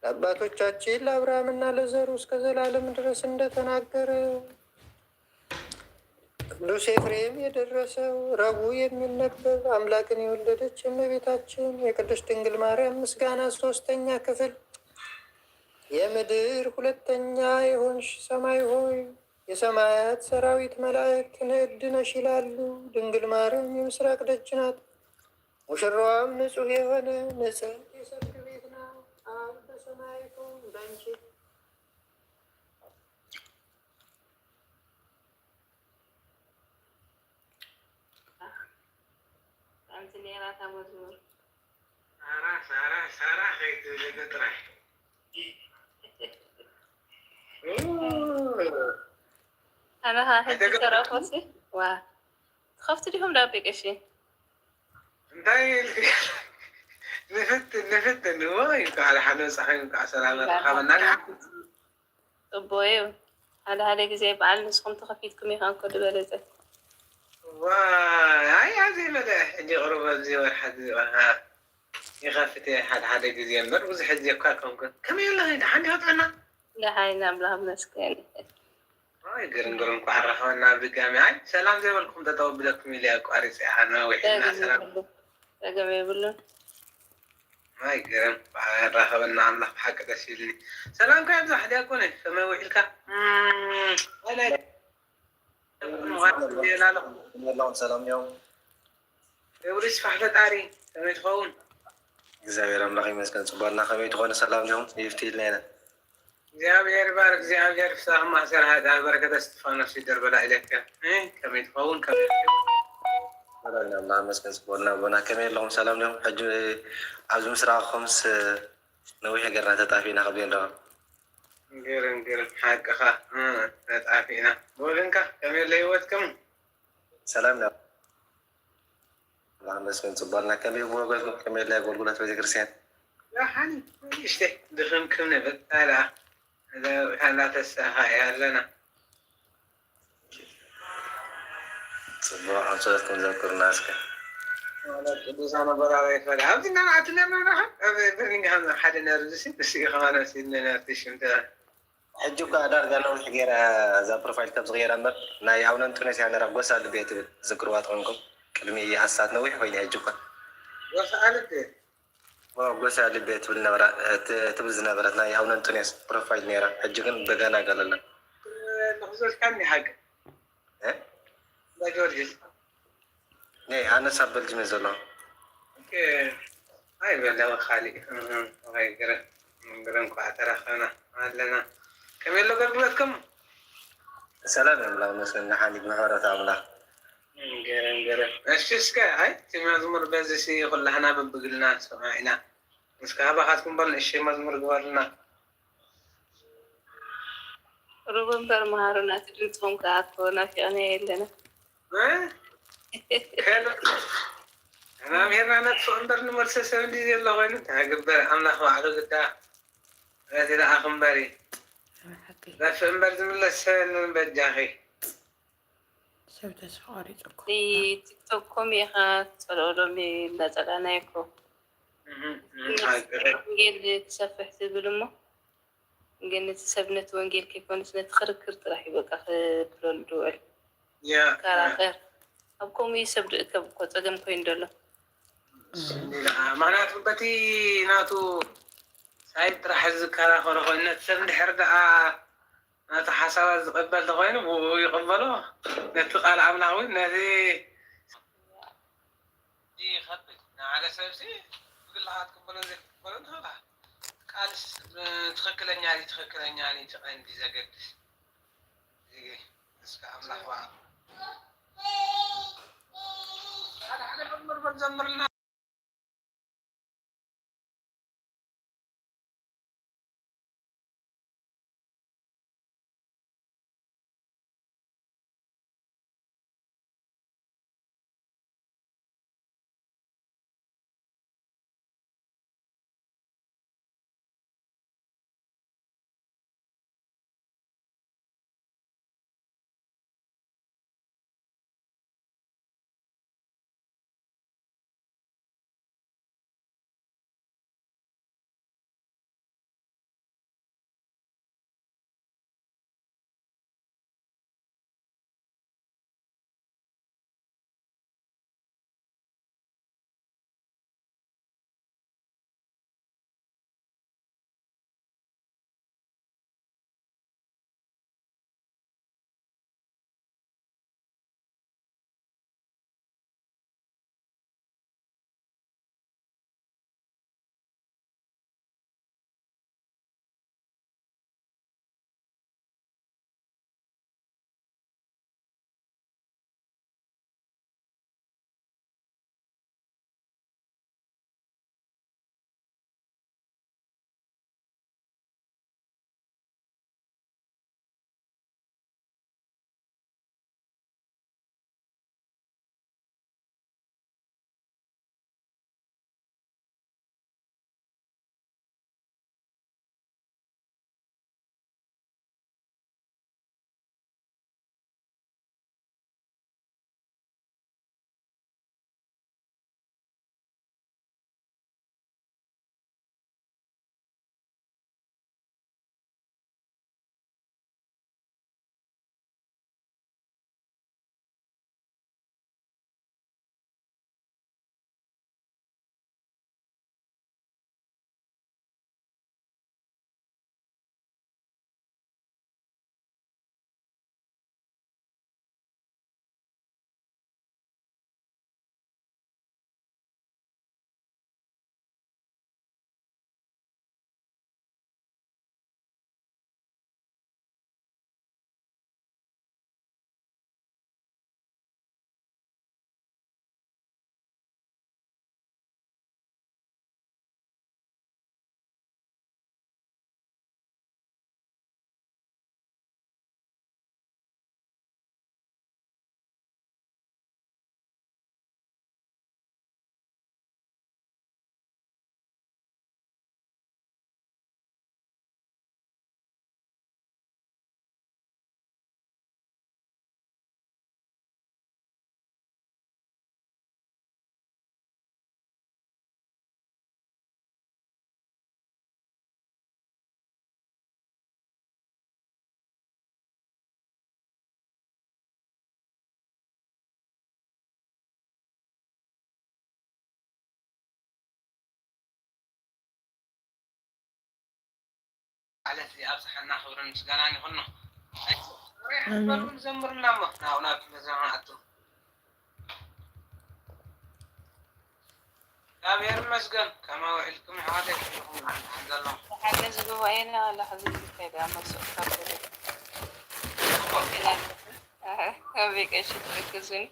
ለአባቶቻችን ለአብርሃምና ለዘሩ እስከ ዘላለም ድረስ እንደተናገረ ቅዱስ ኤፍሬም የደረሰው ረቡዕ የሚነበብ አምላክን የወለደች የእመቤታችን የቅድስት ድንግል ማርያም ምስጋና ሶስተኛ ክፍል። የምድር ሁለተኛ የሆንሽ ሰማይ ሆይ የሰማያት ሰራዊት መላእክት ንዕድ ነሽ ይላሉ። ድንግል ማርያም የምስራቅ ደጅ ናት። ሙሽራዋም ንጹሕ የሆነ ንጽሕት የሰርግ ቤት ናት። አብ በሰማያዊቱ እንዳንቺ أنا هاحد ترافسي خفت لهم لا بيكشي نفت انه على حنو صحيح سلامة خبرنا أبوي على هذا زي بعل نسخن تخفيتكم يخان كل بلده هاي هذه مدى عندي غربة زي واحد يخافتي حد زي مر وزي حد زي كم يلا هيدا حد يطلعنا لا هاي نعم لها مسكين هاي قرن كوحرخونا بقامي هاي سلام زي والكم تطوب لكم اللي أكو عريسي حنا وحنا سلام تقوم يقولون هاي قرن كوحرخونا الله بحق تشيلني سلام كيف زو حد يكون فما وحلك اللهم سلام يوم يوريس فحلة عاري فما يتخون እግዚአብሔር አምላክ ይመስገን። ጽባና ከቤት ሆነ ሰላም ነው ይፍትል ነና እግዚአብሔር ባርክ እግዚአብሔር ፍሳህ ማሰር هذا በረከተ እስጢፋኖስ ይደርበላ ኢለከ ከመይ ትኸውን ሰላም አምላክ ይመስገን። ጽባና ቦና ከመይ ለሁም ሰላም ነው ሕጂ ኣብዚ ምስራቅ ኸምስ ነው ይሄገርና ተጣፊና ከብየን ደው ገረን ሓቅኻ ተጣፊና ወልንካ ከመይ ለህይወትኩም ሰላም ነው አምላክ ይመስገን። ጽባና ከመይ ወገልኩም ከመይ ላይ ጎልጎላት ቤተክርስቲያን لا حني اشتي دخلكم نبت لا تساها يا لنا صباح عصركم ذكر ناسك ቅዱሳን በራሪ ፈላ ኣብቲ ናብዓቲ ነርና ብርሚንግሃም ሓደ ነርዚ እስ ከማነ ነርሽምተ ሕጂ እኳ ዳርጋ ነዊሕ ገይራ እዛ ፕሮፋይል ከም ዝገይራ እምበር ናይ ኣቡነ እንጦንዮስ እያ ነራ ጎሳ ልቤ ትብል ዝክርዋ ትኮንኩም ቅድሚ ኣሳት ነዊሕ ኮይነ ሕጂ እኳ ጎሳ ልቤ ትብል ዝነበረት ናይ ኣቡነ እንጦንዮስ ፕሮፋይል ነራ ሕጂ ግን በጋና ገለላ ንክዘልካኒ ሓቂ ጆርጅስ ኣነ ሳብ በልጅሜ ዘለኹ ኣይበለወ ካሊእ ግረን ኳ ተረኸብና ኣለና ከመይ ኣሎ ገልግሎትኩም ሰላም የምላክ መስለኒ ሓኒት ምሕረት ኣምላኽ ገረን እሺ እስከ ኣይ እቲ መዝሙር በዚ ኩላሕና በብግልና ሰማዕ ኢና ምስካ ሃባኻትኩም በል እሺ መዝሙር ግበርልና ሩብ እምበር መሃሩና ትድምፅኩም ከኣትኮና ፊቕና የለና ናምሄርና ነጥፎ እምበር ንመልሰ ሰብ እንዲ ዘሎ ኮይኑ ተግበር ኣምላኽ ባዕሉ ግዳ እቲ ደኣ ክምበሪ ረፊ እምበር ዝምለስ ሰብንን በጃኺ ሰብ ተስፋ ቆሪፅኩ ቲክቶክ ኮም ኢኻ ፀልኦሎም እናፀላናይኮ ወንጌል ክሰፍሕ ትብል እሞ ግን እቲ ሰብ ነቲ ወንጌል ከይኮነስ ነቲ ክርክር ጥራሕ ይበቃ ክብለሉ ድውዕል ከራኸር ኣብ ከምኡ ሰብ ድእከብ እኮ ፀገም ኮይኑ ደሎ ምክንያቱ በቲ ናቱ ሳይድ ጥራሕ ዝከራኸሮ ኮይኑ ነቲ ሰብ እንድሕር ደኣ ናቲ ሓሳባት ዝቕበል ተኮይኑ ይቕበሎ ነቲ ቃል ኣምላኽ እውን ነዚ ይኸብል ንሓደ ሰብሲ ብግልኻ ትቅበሎ ዘይትቅበሎ ንኽእላ ቃልስ ትክክለኛ ትክክለኛ ትቐንዲ ዘገድስ እስከ ኣምላኽ ሓደ መርበብ ዘምርልና على أبصحنا خبر مسجاناني خلنا أكبر زمرنا ما ناونا في مزرعته أبير مسجن كما وعدكم هذا الحمد لله حد جوا أنا ولا حد كذا مسؤول أبيك إيش تركزين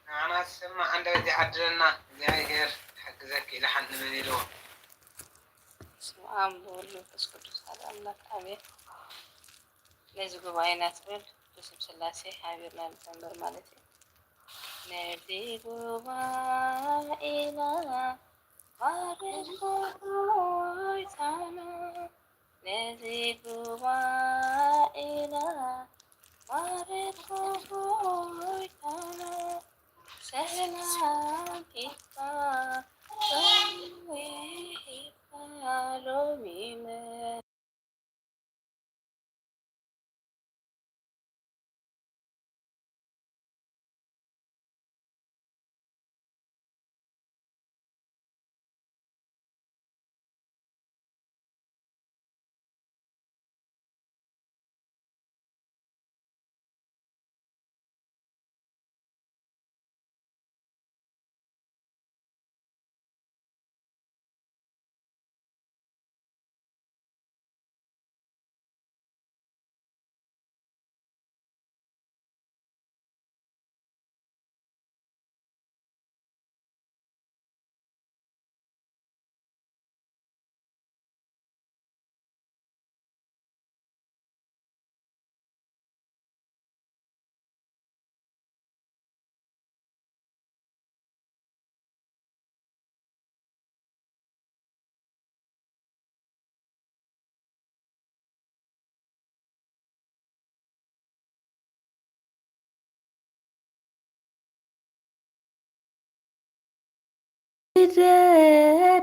أنا أسمع عند ودي عدلنا زي غير حق ذكي لحد من يلون سبحان الله تسكت هذا الله أمين نزق بعينات بل بسم سلاسي حبيبنا نتمر مالتي نبي بعينا وارد قويتنا نزق بعينا وارد قويتنا سلام kita kalau mime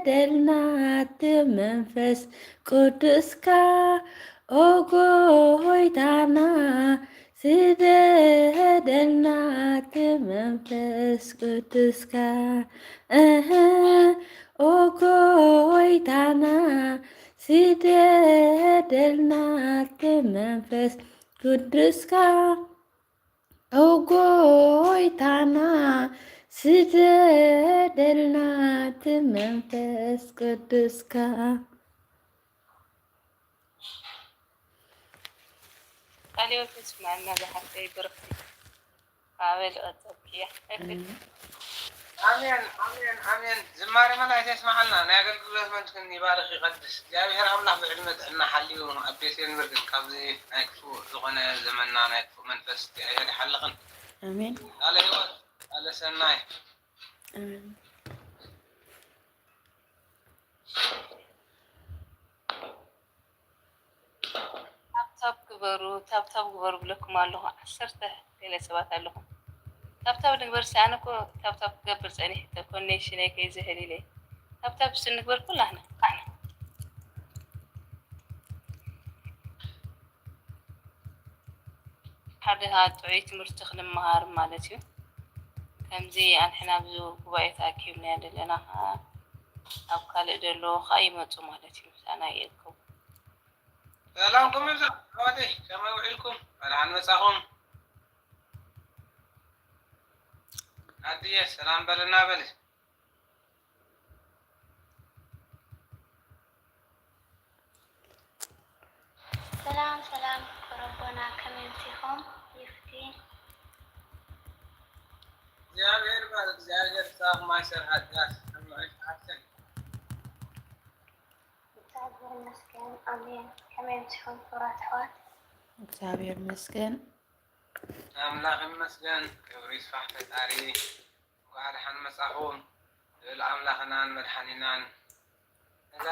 ደልናት መንፈስ ቅዱስካ ኦጎይታና ስደደልናት መንፈስ ቅዱስካ ኦጎይታና ስደደልናት መንፈስ ቅዱስካ ኦጎይታና ስደደልናት መንፈስ ቅዱስካ قالوا تسمعنا بحتى برختي قابل أتبكي آمين آمين آمين زماري ما لا تسمع لنا ناقل كله من تكون يبارك يقدس جابي هر الله بعلمة أن حليون أبيسين مرقن قبضي ناكفو زغنا زمننا ناكفو منفس يعني حلقن آمين على سناي آمين تاب كبروا بلكم الله عشرته إلى سبات لهم تاب نكبر سانكو تاب قبل ساني تكونيشن كي زهلي لي تاب سنكبر كلنا حد هاد تعيت مرتخن مهار مالتي كمزي أنحنا بزو قبايت أكيبنا لنا أو كالي دلو خايمة مالتي أنا يلكم سلامكم يا خواتي كما يوحيلكم الآن مساهم عدي سلام بلنا بلي سلام ربنا كمن فيهم يفتي زيادة بارك زيادة صاغ ما يصير هداس أما إيش أحسن እግዚአብሔር ይመስገን አሜን ከመን ሲሆን ፍራት ሐዋት እግዚአብሔር ይመስገን አምላክ ይመስገን ክብሪ ይስፋሕ ፈጣሪ ወዓድ ሓን መጻኹም ለአምላኽናን መድሓኒናን እዛ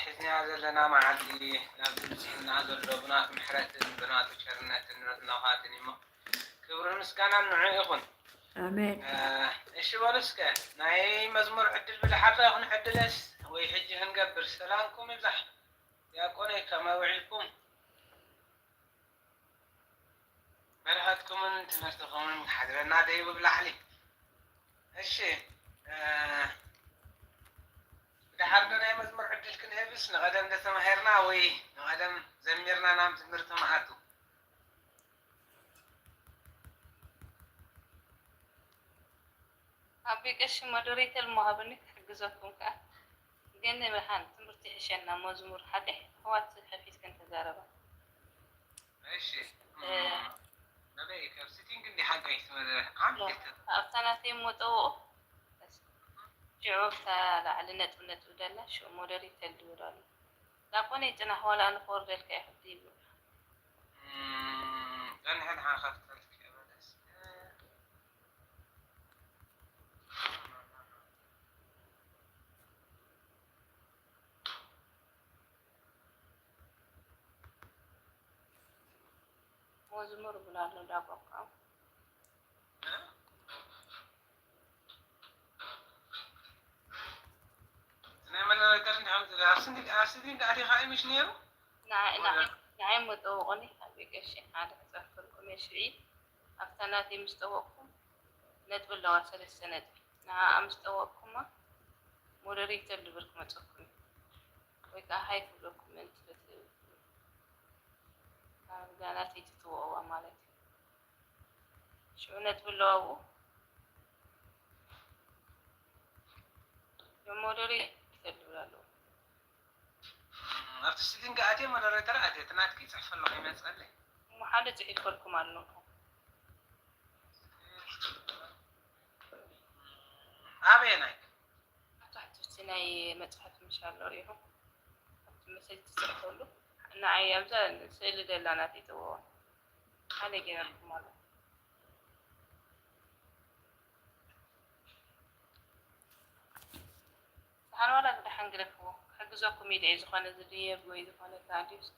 ሒዝና ዘለና መዓልቲ ናብ ዝምፅእና ዘሎ ብናት ምሕረትን ብናቱ ቸርነትን ረድናኻትን እሞ ክብሪ ምስጋናን ንዑ ይኹን አሜን እሺ በሉ እስከ ናይ መዝሙር ዕድል ብልሓፈ ክንዕድለስ ወይ ሕጂ ክንገብር ሰላምኩም ይብዛሕ ዲያቆነይ ከመይ ውዒልኩም በረኸትኩምን ትምህርትኩምን ሓድረና ደይቡ ብላዕሊ እሺ ድሓር ዶ ናይ መዝሙር ዕድል ክንህብስ بس نقدم تمهرنا وي نقدم زميرنا نام تمرتو معاتو أبي كش مدريت المهابني حجزكم كا جن بحان تمرتي حشنا مزمور حده هو تحفيز كنت زاربا ماشي نبي كرسيتين كني حاجة يسمى عم أفتنا متو بس جواب تاع على نت ودلا شو مدريت الدوران لكن يتنا حوالي أنا فور ذلك يحدي أنا هن حاخفت مزمور بلا لا بقى أنا ما نقدر نعمل أصلاً قاعد خايف مش نيرو نعم متوقني أبي كشي هذا تذكركم يا شيء أفتناتي مستوقكم نتبل لواسل السنة نعم مستوقكم مرريت اللي بركم تذكركم ويكا هاي كلكم أنت قالاتي تتوقوا مالتي شو نتبل لوابو مرريت اللي أفتشتين قاعدة ما نرى ترى قاعدة تناتكي تحفل الله يمين صلي ما حدا تعيد كلكم عنه أبينك تحت سناي متحف إن شاء الله ريحه مسجد تسعة له أنا عيام زين سيل دلنا تيتوا هذا كنا كماله أنا ولا كده حنقرفه حق زوجكم يدعي زخانة زرية بوي زخانة تعديس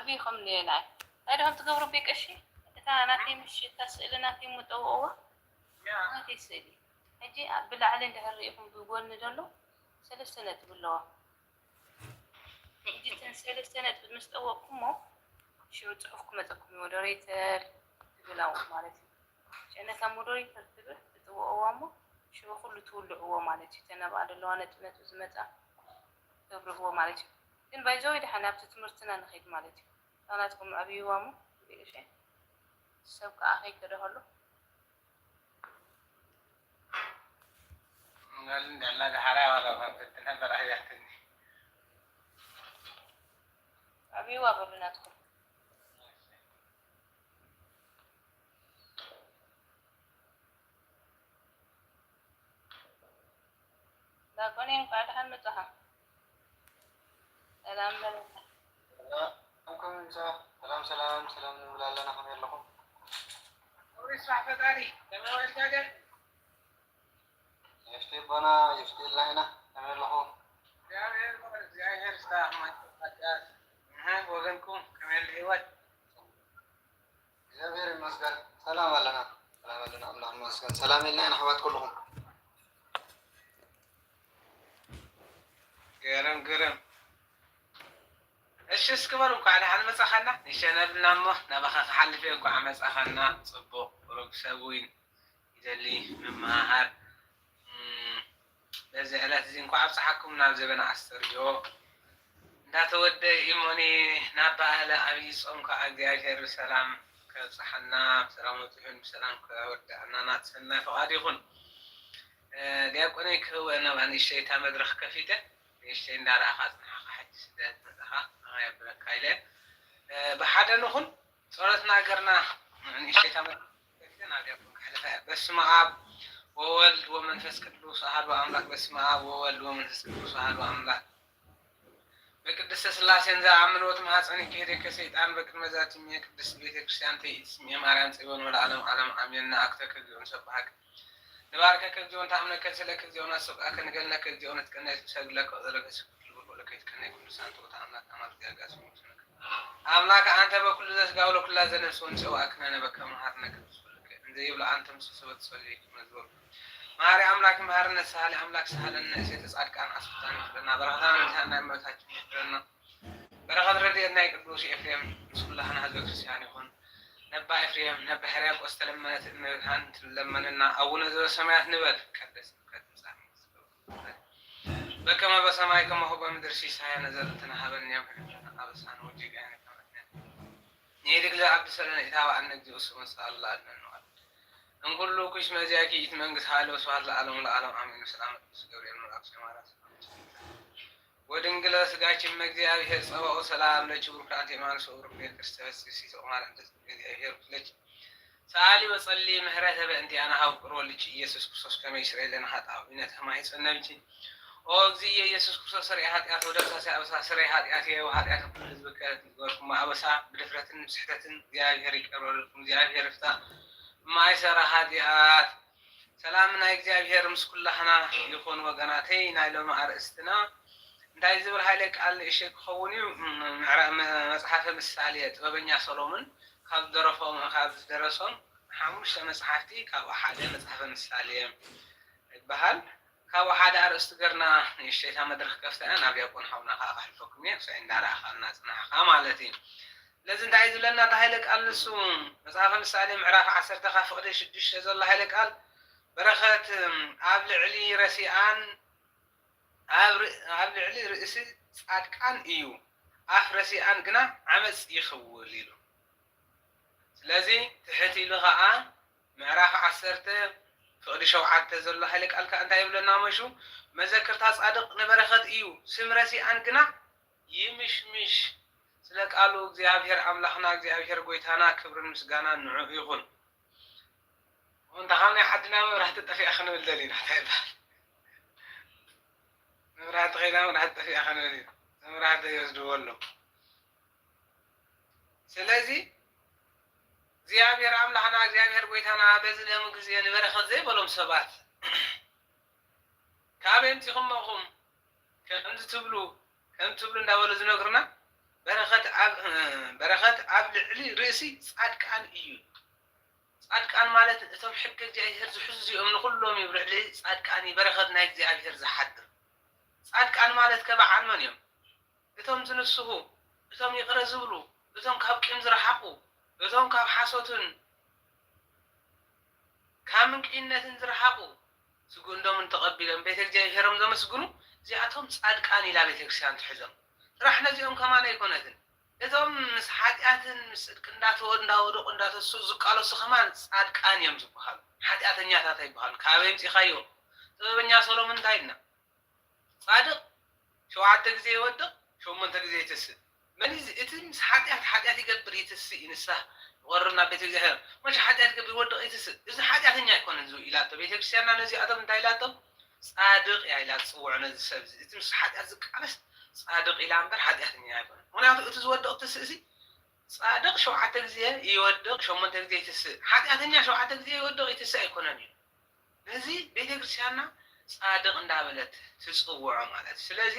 أبيكم لينا هذا هم تقبروا بيك أشي إذا أنا في مش تسألنا في متوقع ما تسألي أجي بلا على اللي هريهم بيقول ندلو 3 سنة بالله نجي تنسأل السنة بالمستوى كمو شو تحكم تكون مدريت تقلاو مالتي شأنه كان مدريت ترتبه بتوقع وامو شو كله تولع هو مالتي تنا بعد اللوانة تنت وزمتها قبر هو مالتي إن بايزوي ده حنا بتتمرتنا نخيد مالتي أنا تكون أبي وامو بيشي سوق أخي كده هلو قال لي الله ده حرام ولا فتنا برا يحتني أبي وابو ندخل لا كونين قاعد حمتها سلام عليكم سلام ولا لنا خير لكم وريسمع فتاري تمام الجاجر يشتي بنا يشتي لنا خير لكم يا استاذ ما ها وغنكم كمان الهوات يا غير المسجد سلام لنا اللهم مسجد سلام لنا احوات كلهم قرم እሺ እስክበሩ እንኳ ድሓን መፃኸና ንሸነብና እሞ ናባኻ ክሓልፍ እየ እንኳ መፃኸና ፅቡቅ ሩግ ሰብ እውን ይደሊ ምምሃር በዚ ዕለት እዚ እንኳ ኣብፅሓኩም ናብ ዘበና ኣስተርዮ እንዳተወደ ኢሞኒ ናብ ባህለ ዓብይ ፆም ከዓ እግዚኣብሔር ብሰላም ከብፅሓና ብሰላም ወፅሑን ብሰላም ከወዳእና ናት ሰናይ ፈቃድ ይኹን ዲያቆነይ ክህወና ንእሽተይ ታ መድረክ ከፊተ ንእሽተይ እንዳረኣኻ ፅናሕኻ ሓጂ ስደት መፅኻ የብለካ ኢለ ብሓደ ንኹን ጸሎትና ገርና ንእሽተይ ታ መድረክ ከፊተ ናብ ዲያቆን ክሕልፈ በስመ አብ ወወልድ ወመንፈስ ቅዱስ አሐዱ አምላክ በስመ አብ ወወልድ ወመንፈስ ቅዱስ አሐዱ አምላክ በቅድስተ ሥላሴን ዘአምኖት ማኅፀን ይካሄደ ከሰይጣን በቅድመ ዛቲም የቅድስት ቤተ ክርስቲያን ተይስም የማርያም ጽዮን ወለዓለም ዓለም አሜን። አክተከ እግዚኦን ሰብሐከ ንባርከከ እግዚኦን ተአምነከ ስለከ እግዚኦን አሰብአከ ንገለከ እግዚኦን ትቀናይ ሰግለከ ዘለከ ስክል ወለከ ትቀናይ ቅዱሳን ተውታ አምላክ አማልክ ያጋስ አምላክ አንተ በኩል ዘስጋው ለኩላ ዘነፍስ ወንጨዋክነ ነበከ መሐርነ ቅዱስ ወለከ እንዘ ይብላ አንተ ምስሰበት ጸልይ መዝሙር ማሪ አምላክ ማርነ ሳለ አምላክ ሳለነ እሴተ ጻድቃን አስፈታን ፍለና በረሃን እንታና መታችን ፍለና በረሃት ረድኤና ቅዱስ ኤፍሬም ሱላህና ህዝበ ክርስቲያን ይሁን ነባ ኤፍሬም ነባ ሕርያቆስ ተለመነት እንሃን ትለመንና አቡነ ዘበሰማያት ንበል ቀደስ ከትምጻእ በከመ በሰማይ ከመሆ በምድር ሲሳየነ ዘለለተና ሀበነ ያምሕና አበሳነ ወጂግ አይነ ከመትነት ይድግለ አብድ ሰለነ ኢታባአነ እግዚኦ ስብሐ አላህ ነው እንኩሉ ኩሽ መዚያኪ ኢት መንግስት ሃለው ስብሐት ለዓለሙ ለዓለም አሜን። ሰላም ቅዱስ ገብርኤል መልአክ ሰማራት ወድንግለ ስጋችን መግዚአብሔር ጸባኦ ሰላም ለችብሩ ከአንተ የማንሶ ሩክ ክርስቶስ ሲሶ ማለት እግዚአብሔር ለች ሳሊ ወጸሊ ምህረተ በእንቲ አና ሀብቅሮ ልጅ ኢየሱስ ክርስቶስ ከመ ይስረይ ለነ ኃጣውኢነት ከማይ ጸነብቺ ኦ እግዚእ ኢየሱስ ክርስቶስ ሰሪ ኃጢአት ወደሳሲ አበሳ ሰሪ ኃጢአት የው ኃጢአት ሁሉ ህዝብ ከወርኩማ አበሳ ብድፍረትን ስሕተትን እግዚአብሔር ይቀርበልኩም እግዚአብሔር ፍታ ማይሰራ ኃጢአት ሰላምና እግዚአብሔር ምስኩላህና ይኹን ወገናተይ ናይ ሎሚ አርእስትና እንታይ ዝብል ሃይለ ቃል እሺ ክኸውን እዩ መጽሓፈ ምሳሌ ጥበበኛ ሰሎሞን ካብ ደረፎም ካብ ዝደረሶም ሓሙሽተ መጽሓፍቲ ካብ ሓደ መጽሓፈ ምሳሌ ይበሃል ካብ ሓደ አርእስቲ ገርና ንእሽተይታ መድረክ ከፍተና ናብ ዲያቆን ሓውና ከዓ ካሕልፈኩም እየ ክሳይ እንዳረኣኻ እናፅናሕኻ ማለት እዩ ለዚ እንታይ ዝብለና ታሃይለ ቃል ንሱ መጽሐፈ ምሳሌ ምዕራፍ 10 ካብ ፍቅዲ 6 ዘሎ ሃይለ ቃል በረኸት ኣብ ልዕሊ ረሲአን ኣብ ልዕሊ ርእሲ ጻድቃን እዩ ኣፍ ረሲአን ግና ዓመፅ ይኽውል ኢሉ ስለዚ ትሕት ኢሉ ከዓ ምዕራፍ 10 ፍቅዲ 7 ዘሎ ሃይለ ቃል ከዓ እንታይ ይብለና መሹ መዘክርታ ጻድቅ ንበረኸት እዩ ስም ረሲአን ግና ይምሽምሽ ስለ ቃሉ እግዚአብሔር አምላክና እግዚአብሔር ጎይታና ክብርን ምስጋና ንዑ ይኹን ወንታ ኻነ ሓድና መብራህቲ ጠፊኣ ክንብል ደሊና ታይባል መብራህቲ ኸይና መብራህቲ ጠፊኣ ክንብል ኢና መብራህቲ ይወስድዎሎ ስለዚ እግዚአብሔር አምላክና እግዚአብሔር ጎይታና በዚ ለም ጊዜ ንበረኸት ዘይበሎም ሰባት ካበይ ምፂኹምኹም ከምዚ ትብሉ እንዳበሉ ዝነግሩና በረኸት ኣብ ልዕሊ ርእሲ ጻድቃን እዩ ጻድቃን ማለት እቶም ሕጊ እግዚአብሔር ዝሕዙ እዮም ንኩሎም እዩ ልዕሊ ጻድቃን በረኸት ናይ እግዚአብሔር ዝሓድር ጻድቃን ማለት ከበዓል መን እዮም እቶም ዝንስሑ እቶም ይቕረ ዝብሉ እቶም ካብ ቂም ዝረሓቁ እቶም ካብ ሓሶትን ካብ ምንቅይነትን ዝረሓቁ ስጉንዶምን ተቐቢሎም ቤተ እግዚአብሔሮም ዘመስግኑ እዚኣቶም ጻድቃን ኢላ ቤተ ክርስቲያን ትሕዞም ጥራሕ ነዚኦም ከማን ኣይኮነትን እቶም ምስ ሓጢአትን ምስ ጽድቂ እንዳወደቁ እንዳተሱ ዝቃለሱ ከማን ጻድቃን እዮም ዝበሃሉ ሓጢአተኛታት ኣይበሃሉ ካበይ ምፂኻዮ ጥበበኛ ሰሎሞን እንታይ ኢልና ጻድቅ 7 ግዜ ይወድቕ 8 ግዜ ይትስእ መን እቲ ምስ ሓጢአት ይገብር ይትስእ ይንሳህ ወርና ቤተ እግዚአብሔር መች ሓጢአት ይገብር ይወድቕ ይትስእ እዚ ሓጢአተኛ ኣይኮነን ዙ ኢላቶ ቤተ ክርስቲያንና ነዚኣቶም እንታይ ኢላቶም ጻድቅ ያ ኢላ ትፅውዕ ነዚ ሰብ እቲ ምስ ሓጢአት ዝቃለስ ጻድቅ ኢላ እምበር ሓጢአተኛ ኣይኮነን ምክንያቱ እቲ ዝወድቕ ትስእ እዚ ጻድቅ 7 ግዜ ይወድቕ 8 ግዜ ይትስእ ሓጢአተኛ 7 ግዜ ይወድቕ ይትስእ ኣይኮነን እዩ ነዚ ቤተ ክርስቲያንና ጻድቅ እንዳበለት ትፅውዖ ማለት ስለዚ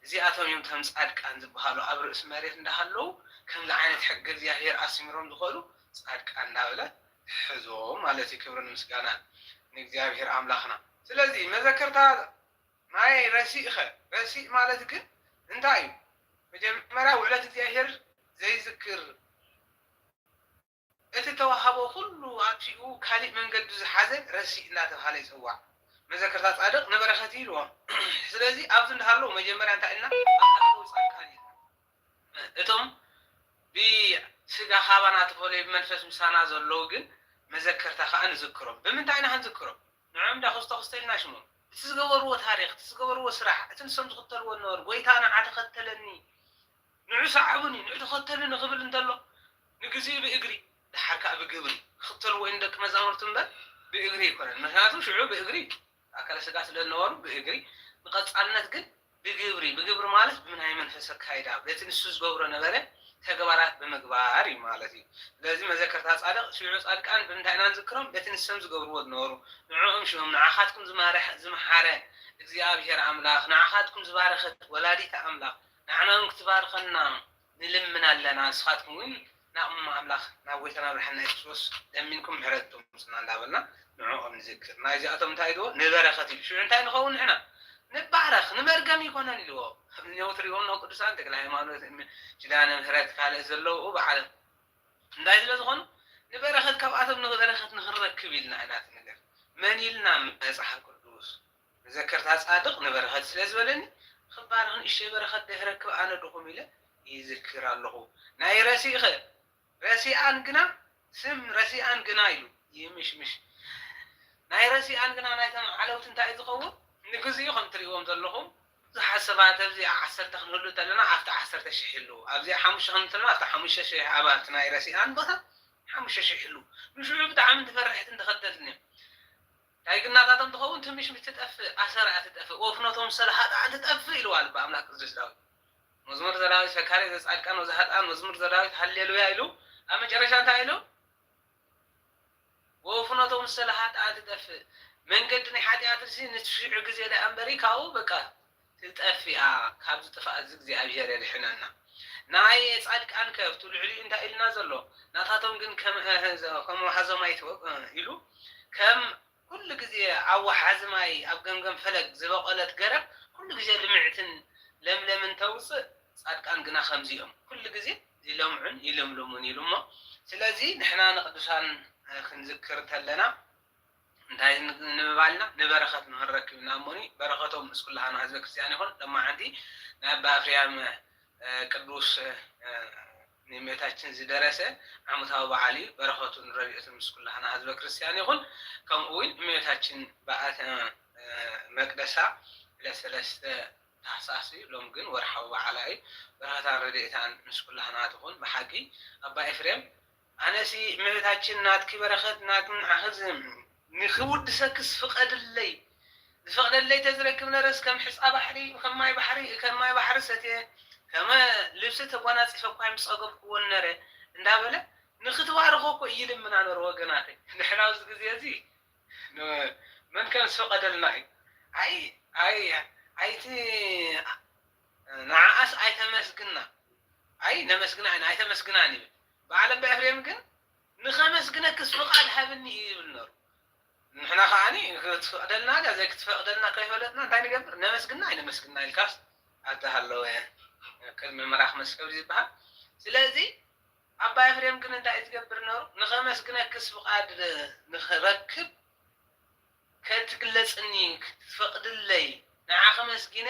እዚኣቶም እዮም ከም ጻድቃን ዝበሃሉ ኣብ ርእሲ መሬት እንዳሃለው ከምዚ ዓይነት ሕጊ እግዚአብሔር ኣስሚሮም ዝኸሉ ጻድቃን እንዳበለት ሕዞም ማለት እዩ ክብርን ምስጋና ንእግዚአብሔር ኣምላኽና ስለዚ መዘከርታ ናይ ረሲእኸ ረሲእ ማለት ግን እንታይ እዩ መጀመርያ ውዕለት እግዚአብሔር ዘይዝክር እቲ ተዋሃቦ ኩሉ ኣጥፊኡ ካሊእ መንገዲ ዝሓዘ ረሲእ እናተባሃለ ይፅዋዕ መዘከርታ ጻድቅ ንበረኸት ኢልዎም ስለዚ ኣብዚ እንዳሃለው መጀመርያ እንታይ ኢልና ኣብታለው ጻድቃን ኢልና እቶም ብስጋ ካባና ተፈለዩ ብመንፈስ ምሳና ዘለው ግን መዘከርታ ከዓ ንዝክሮም ብምንታይ ኢና ክንዝክሮም ንዕም ዳኸስተኸስተልና ሽሙ እቲ ዝገበርዎ ታሪክ እቲ ዝገበርዎ ስራሕ እቲ ንሶም ዝኽተልዎ ነበሩ ጎይታና ዓደ ኸተለኒ ንዑ ሰዓቡኒ ንዑ ተኸተልኒ ክብል እንተሎ ንግዜ ብእግሪ ድሓር ከዓ ብግብሪ ክኽተልዎ እዮም ደቂ መዛሙርቱ እምበር ብእግሪ ይኮነን ምክንያቱ ሽዑ ብእግሪ ኣካለ ስጋ ስለ ዝነበሩ ብእግሪ ንቐፃልነት ግን ብግብሪ ማለት ብናይ መንፈስ ኣካይዳ በቲ ንሱ ዝገብሮ ነበረ ተግባራት ብምግባር እዩ ማለት እዩ ስለዚ መዘከርታ ጻድቕ ሽዑ ጻድቃን ብምንታይ ኢና ንዝክሮም በቲ ንሶም ዝገብርዎ ዝነበሩ ንዕኦም ሽሞም ንዓኻትኩም ዝመሓረ እግዚኣብሔር ኣምላኽ ንዓኻትኩም ዝባረኸት ወላዲተ ኣምላኽ ንዓናውን ክትባርኸና ንልምን ኣለና ንስኻትኩም እውን ናብ ኣምላኽ ናብ ጎይታና ብርሃንና ክርስቶስ ለሚንኩም ምሕረቶም ምስና እንዳበልና ንዕኦም ንዝክር ናይ እዚኣቶም እንታይ ኢልዎ ንበረኸት እዩ ሽዑ እንታይ ንኸውን ንሕና ንባረኽ ንመርገም ይኮነን ኢልዎ እኒው ትሪእዎም ነው ቅዱሳን ተክለ ሃይማኖት ኪዳነ ምሕረት ካልእ ዘለዉ ብዓለም እንታይ ስለ ዝኾኑ ንበረኸት ካብኣቶም ንበረኸት ንኽንረክብ ኢልና ኢናት ነገር መን ኢልና መፅሓፍ ቅዱስ መዘከርታ ጻድቕ ንበረኸት ስለ ዝበለኒ ክባርኽ ንእሽተይ በረኸት ደይረክብ ኣነ ድኹም ኢለ ይዝክር ኣለኹ ናይ ረሲኣን ግና ስም ረሲኣን ግና ኢሉ ይምሽምሽ ናይ ረሲኣን ግና ናይቶም ዓለውቲ እንታይ እዩ ዝኸውን ንግዚኡ ከም ትሪእዎም ዘለኹም ብዙሓት ሰባት ኣብዚ 10 ክንህሉ ተለና ኣብቲ 10,000 ይህሉ ኣብዚ 5 ክንህሉ ተለና ኣብቲ 5,000 ኣባላት ናይ ረሲኣን ቦታ 5,000 ይህሉ ንሽዑ ብጣዕሚ ትፈርሕትን ተኸተልትን እዮም ናይ ግናታቶም ትኸውን ትንሽ ምትጠፍእ ኣሰራ ትጠፍእ ወፍነቶም ሰላሓጣን ትጠፍእ ኢልዋል ብኣምላክ ቅዱስ ዳዊት መዝሙር ዘዳዊት ፈካሪ ዘጻድቃን ወዝሃጣን መዝሙር ዘዳዊት ሃሌሉያ ኢሉ ኣብ መጨረሻ እንታይ ኢሉ ወፍነቶም ሰላሓጣን ትጠፍእ መንገዲ ናይ ሓጢኣት እሲ ንትሽዑ ግዜ ዳ እምበሪ ካብኡ በቃ ትጠፊኣ ካብ ዝጥፋእ እዚ እግዚኣብሔር የድሕነና ናይ ጻድቃን ከብቱ ልዕሊኡ እንታይ ኢልና ዘሎ ናታቶም ግን ከም ወሓዞ ማይ ኢሉ ከም ኩሉ ግዜ ኣብ ወሓዚ ማይ ኣብ ገምገም ፈለግ ዝበቐለት ገረብ ኩሉ ግዜ ልምዕትን ለምለምን ተውፅእ ጻድቃን ግና ከምዚኦም ኩሉ ግዜ ይለምዑን ይለምልሙን ኢሉ እሞ ስለዚ ንሕና ንቅዱሳን ክንዝክር ተለና እንታይ ንባልና ንበረኸት ንኽንረክብ ኢና እሞኒ በረኸቶም ምስ ኩላሃና ህዝበ ክርስቲያን ይኹን ለማዓንቲ ናይ ኣባ ኤፍርያም ቅዱስ ንእመቤታችን ዝደረሰ ዓመታዊ በዓል እዩ በረኸቱን ረድኤቱን ምስ ኩላሃና ህዝበ ክርስቲያን ይኹን ከምኡ እውን እመቤታችን በዓተ መቅደሳ ለሰለስተ ታሕሳስ እዩ ሎም ግን ወርሓዊ በዓላ እዩ በረኸታን ረድኤታን ምስ ኩላሃና ትኹን ብሓቂ ኣባ ኤፍርያም ኣነሲ እመቤታችን ናትኪ በረኸት ናትን ዓኽዝ ንኽውድሰክስ ፍቐድለይ ዝፈቕደለይ ተዝረክብ ነረስ ከም ሕፃ ባሕሪ ከም ማይ ባሕሪ ሰትየ ከመ ልብሲ ተጓናፂፈ እኳ ምፀገብክዎ ነረ እንዳበለ ንኽትባርኾ እኮ እይልምና ነሮ ወገናተይ ንሕና ኣብዚ ግዜ እዚ መን ከም ዝፈቐደልና እዩ ኣይቲ ንዓኣስ ኣይተመስግና ነመስግና ኢና ኣይተመስግና ንብል በዓል ኣባ ኤፍርያም ግን ንኸመስግነክስ ፍቓድ ሃብኒ እዩ ይብል ነሩ ንሕና ከዓኒ ክትፈቕደልና ዘይ ክትፈቕደልና ከይፈለጥና እንታይ ንገብር ነመስግና ኣይነመስግና ኢልካስ ኣተሃለወ ቅድሚ መራኽ መስቀል ዝበሃል ስለዚ ኣባ ኤፍርያም ግን እንታይ ዝገብር ነሩ ንኸመስግነክስ ፍቓድ ንኽረክብ ከትግለፅኒ ክትፈቕድለይ ንዓኸ መስጊነ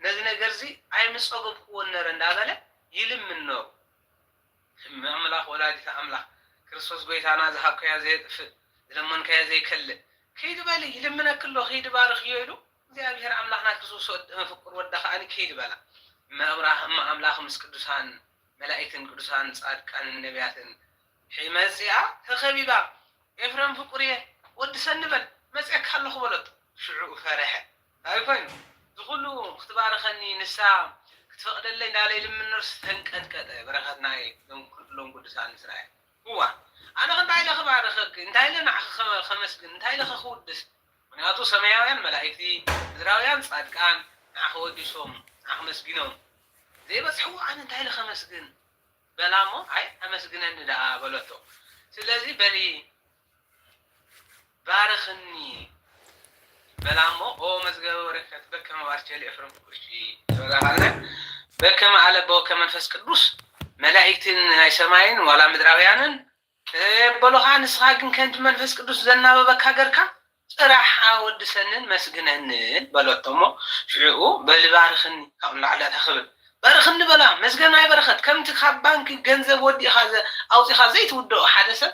ነዚ ነገር እዚ ኣይምፀገብክዎ ነረ እንዳበለ ይልምን ነሩ ኣምላኽ ወላዲተ ኣምላኽ ክርስቶስ ጎይታና ዝሃብከያ ዘየጥፍእ ዝለመንከያ ዘይከልእ ከይድ በሊ ይልምነክሎ ከይድ ባርኽ እዩ ኢሉ እግዚኣብሔር ኣምላኽና ክርስቶስ መፍቅር ወዳ ከዓኒ ከይድ በላ እማ ኣምላኽ ምስ ቅዱሳን መላእክትን ቅዱሳን ጻድቃንን ነቢያትን መፅኣ ተኸቢባ ኤፍሬም ፍቁር እየ ወዲ ሰንበል መፅአካ ኣለኹ በለጡ ሽዑ ፈርሐ እንታይ ኮይኑ ዝኩሉ ክትባርኸኒ ንሳ ክትፈቕደለይ እንዳለይ ልምነርስ ተንቀጥቀጠ በረኸት ናይ ኩሎም ቅዱሳን እስራኤል እዋ ኣነ እንታይ ኢለ ክባርኸክ እንታይ ኢለ ንዓኸ ከመስግን እንታይ ኢለ ክውድስ ምክንያቱ ሰማያውያን መላእክቲ ምድራውያን ጻድቃን ንዓኸ ወዲሶም ንዓኸ መስጊኖም ዘይበፅሕዎ ኣነ እንታይ ኢለ ከመስግን በላ እሞ ኣይ ኣመስግነኒ ደኣ በለቶ ስለዚ በሊ ባርኽኒ በላ እሞ መዝገበ በረከት በከመ ባርቸሊ ኤፍሬም ኩርሺ ተበላኻለ በከመ ኣለ በወከ መንፈስ ቅዱስ መላእክትን ናይ ሰማይን ዋላ ምድራውያንን በሎኻ ንስኻ ግን ከንቲ መንፈስ ቅዱስ ዘናበበካ ገርካ ፅራሕ ወድሰንን መስግነንን በለቶ እሞ ሽዑኡ በሊ ባርኽኒ ካብ ንላዕሊ ተኽብል ባርኽኒ በላ መስገን ናይ በረኸት ከምቲ ካብ ባንኪ ገንዘብ ወዲእኻ ኣውፂኻ ዘይትውድኦ ሓደ ሰብ